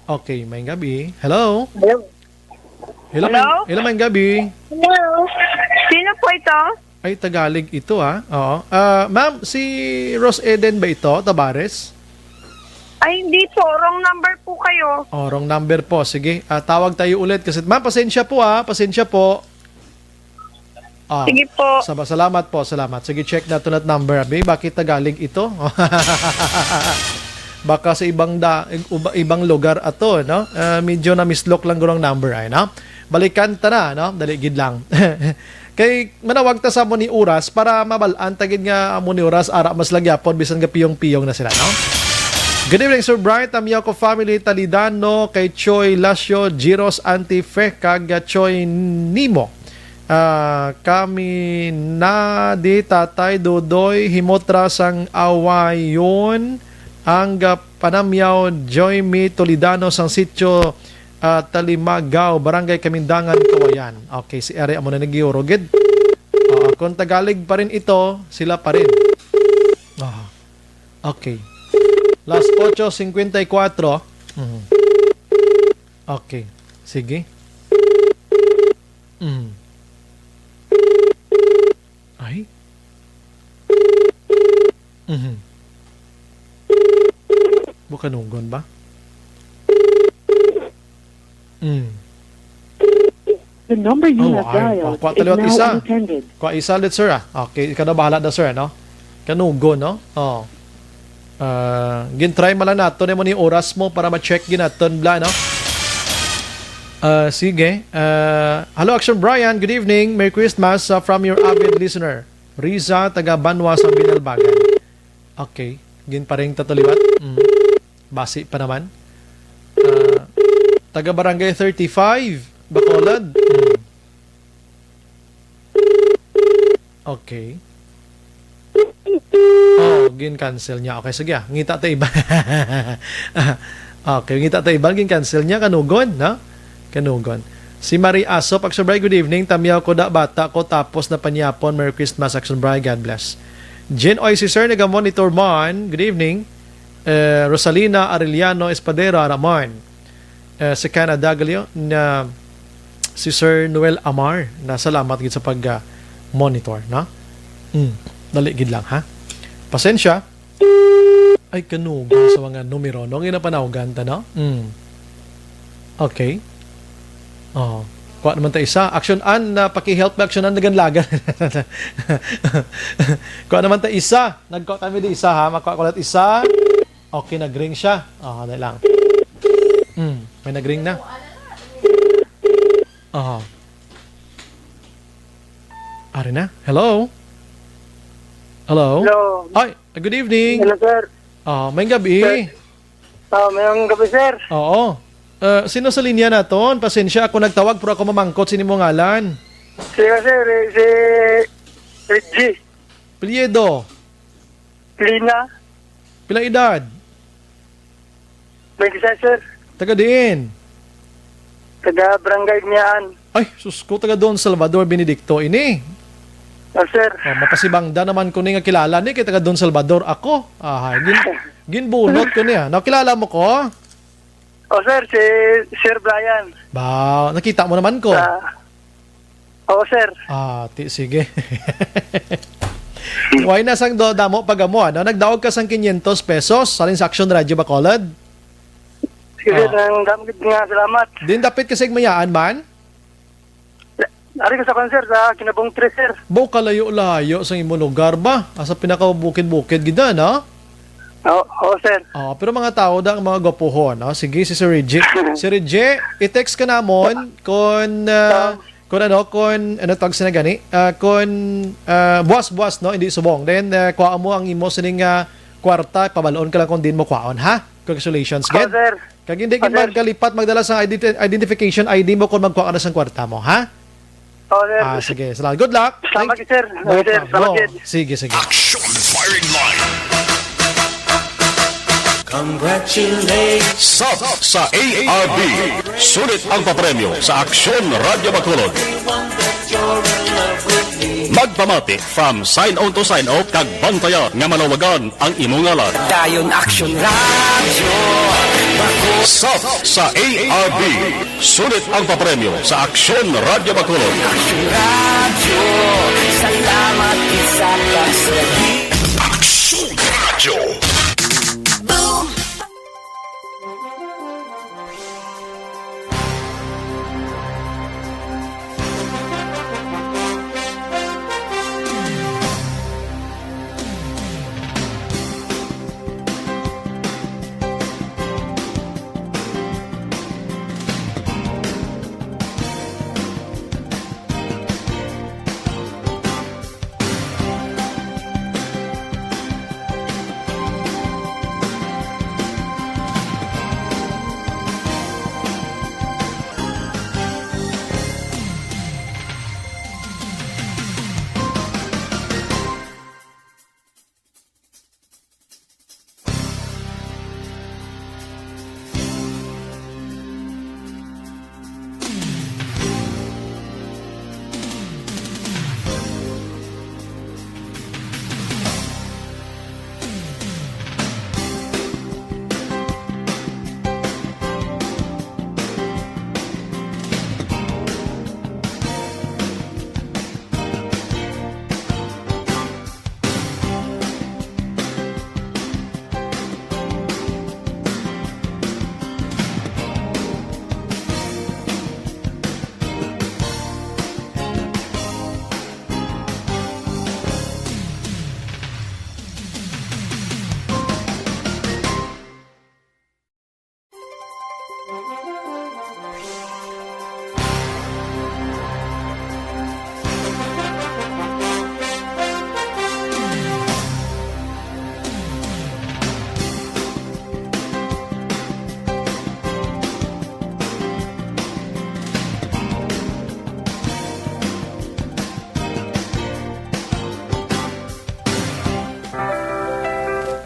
B: Okay, may gabi. Hello?
P: Hello?
B: Hello, may gabi.
P: Hello? Sino po ito?
B: Ay, Tagalog ito Oo. Ma'am, si Rose Eden ba ito, Tabares?
P: Ay, hindi po. Wrong number po kayo.
B: Wrong number po. Sige, tawag tayo ulit. Kasi, ma'am, pasensya po Pasensya po.
P: Sige po.
B: Salamat po, salamat. Sige, check na ito na number. Bakit Tagalog ito? Baka sa ibang lugar ato, no? Medyo na mislok lang gurong number ay, no? Balikan ta na, no? Daligid lang. Kay manawag ta sa mo ni oras para mabalaan tagid nga mo ni oras ara mas lagyapon bisan ga piyong-piyong na sila, no? Good evening, Sir Bright, Amiaco family, Talidano, kay Choi Lasio, Giros Antife, kag Choi Nimo. Kami na di Tatay Dodoy, Himotra sang awayon, ang panamyaw Joymi Tolidano sang sitio Talimagaw, Barangay Kamindangan, Kawayan. Okay, si Ere amo na nagiurogid. Kung Tagalog pa rin ito, sila pa rin. Okay. Last 8:54. Okay. Sige. Ay. Bukanunggon ba?
O: The number you have dialed is now unattended.
B: Kwa isa ulit, sir. Okay, ikaw na bahala na, sir, no? Kanugon, no? Gintry mo lang nato mo ni oras mo para ma-check ginaton bla, no? Sige. Hello, Action Brian. Good evening. Merry Christmas from your avid listener. Riza, taga Banwa sa Binalbagan. Okay. Gin pa rin tatuliwat. Basi pa naman. Taga Barangay 35, Bacolod. Okay. Gin-cancel niya. Okay, sige. Ngita tayo iba. Okay, ngita tayo iba. Gin-cancel niya. Kanugon, no? Kanugon. Si Marie Asop, Action Brian, good evening. Tamiyaw ko da bata ko tapos na panyapon. Merry Christmas, Action Brian. God bless. Jen Oy, si Sir, naga-monitor man. Good evening. Rosalina Arellano Espadera Ramon. Sa Canada, galyo, na si Sir Noel Amar. Na salamat gid sa pag-monitor, no? Daligid lang, ha? Pasensya. Ay, kanugan sa mga numero. Nung inapanawgan ta, no? Okay. Kuha naman tayo isa. Action an, paki-help na action an naganlagan. Kuha naman tayo isa. Nagkuha kami di isa, ha? Makuha ko lahat isa. Okay, nag-ring siya. Dahil lang. May nag-ring na. Ari na. Hello? Hello?
Q: Hello.
B: Ay, good evening.
Q: Hello, sir.
B: May gabi.
Q: Mayroong gabi, sir.
B: Oo. Sino sa linya na ton? Pasensya, ako nagtawag pero ako mamangkot. Sino mo ngalan?
Q: Sir, si Reggie.
B: Piliedo.
Q: Lina.
B: Pilang edad?
Q: 26, sir.
B: Taga din.
Q: Taga Barangay Miaan.
B: Ay, sus ko, taga doon Salvador Benedicto. Ini.
Q: Sir.
B: Mapasibangda naman ko ni nga kilala ni kay taga doon Salvador ako. Ginbulot ko niya. Nakilala mo ko?
Q: Sir, si Sir Brian.
B: Nakita mo naman ko.
Q: Sir.
B: Sige. Why na sang damo pagamo, ano? Nagdaog ka sang 500 pesos sa Action Radio Bacolod?
Q: Sige, damgid nga, salamat.
B: Din dapit kasi mayaan man?
Q: Ari ka sa concert sa Kinabong 3, sir.
B: Kalayo-layo sa imo lugar ba? Asa pinaka-bukid-bukid gida, no?
Q: Sir.
B: Pero mga tao da ang mga gwapuhon, no? Sige, si Sir Reggie. Si Reggie, i-text ka namon kung tawag sinagani? Buwas-buwas, no? Hindi subong. Then, kuha mo ang imo sining kwarta, pabaloon ka lang kung din mo kwaon, ha? Congratulations, Ged.
Q: sir.
B: Kag hindi ka magkalipat, magdala sa identification ID mo kung magkuha ka na sa kwarta mo, ha?
Q: Sir.
B: Sige, salamat. Good luck.
Q: Salamat, sir.
B: No
Q: Sir, salamat,
B: problem.
Q: Ged.
B: Sige.
E: Action Firing Line.
I: Congratulations sa ARB. Sulit ang papremyo sa Aksyon Radio Bacolod. Magpamati from sign on to sign off kag bantayan nga malawagan ang imong ngalan.
L: Dayon Action Radio
I: Sa ARB. Sulit ang papremyo sa Aksyon Radio Bacolod.
L: Action Radio, salamat isa kasagi.
E: Action Radio.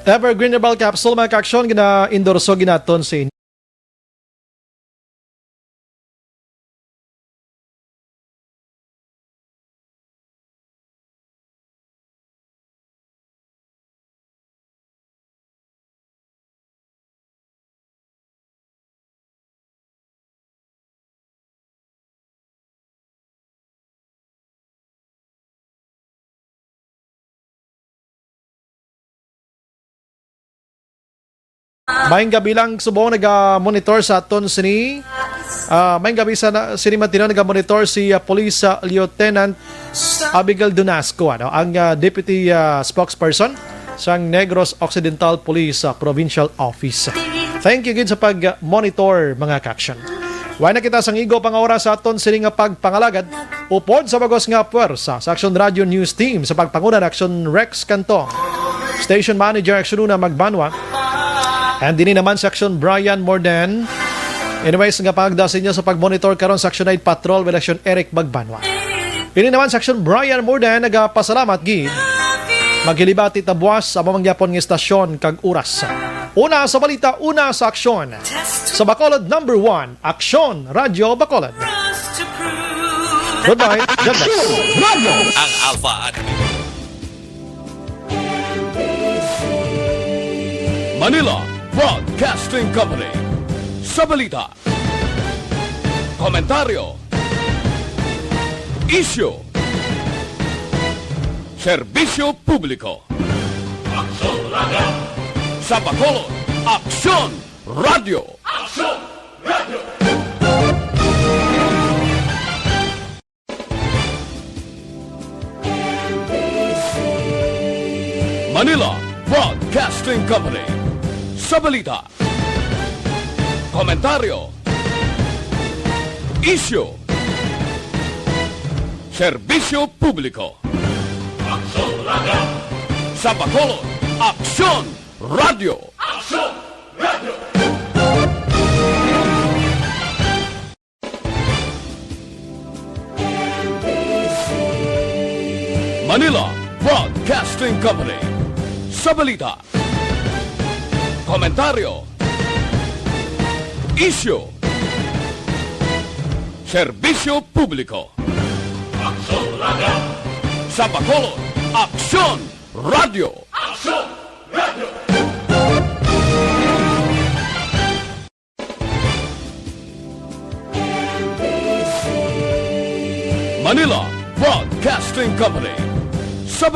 B: Evergreen Herbal Capsule, mga kaaksyon, gina-endorso ginaton sa inyo. Mayang gabi lang subong nag-monitor sa aton sini. Mayang gabi sa sini matino nag-monitor si Police Lieutenant Abigail Donasco, ang Deputy Spokesperson sa Negros Occidental Police Provincial Office. Thank you gid sa pag-monitor, mga kaaksyon. Way na kita sang igo pangawara sa aton sini nga pagpangalagad upod sa bagos nga puwersa sa Action Radio News Team sa pagpanguna ng Action Rex Cantong, Station Manager Action Una Magbanwa, and dini naman Section Brian Morden. Anyways, nga pagdasin niyo sa pag-monitor karon sa Action 8 Patrol with Action Eric Magbanwa. Dini naman Section Brian Morden nagapasalamat gid. Maghilibati tabuas sa mamangyapon nga istasyon kag oras. Una sa balita, una sa aksyon. Sa Bacolod number 1, Action Radio Bacolod. Goodbye. God bless.
E: Ang Alpha at
A: Manila Broadcasting Company. Sa balita, komentaryo, issue, serbisyo publiko. Aksyon Radio. Sa Bacolod, Aksyon Radio. Aksyon Radio. Manila Broadcasting Company. Sa balita, komentaryo, issue, serbisyo publiko. Aksyon Radio. Sa Bacolod, Aksyon Radio. Manila Broadcasting Company. Sa balita, komentaryo, isyu, serbisyo publiko. Aksyon Radio. Sa Bacolod, Aksyon Radio. Aksyon Radio. Manila Broadcasting Company.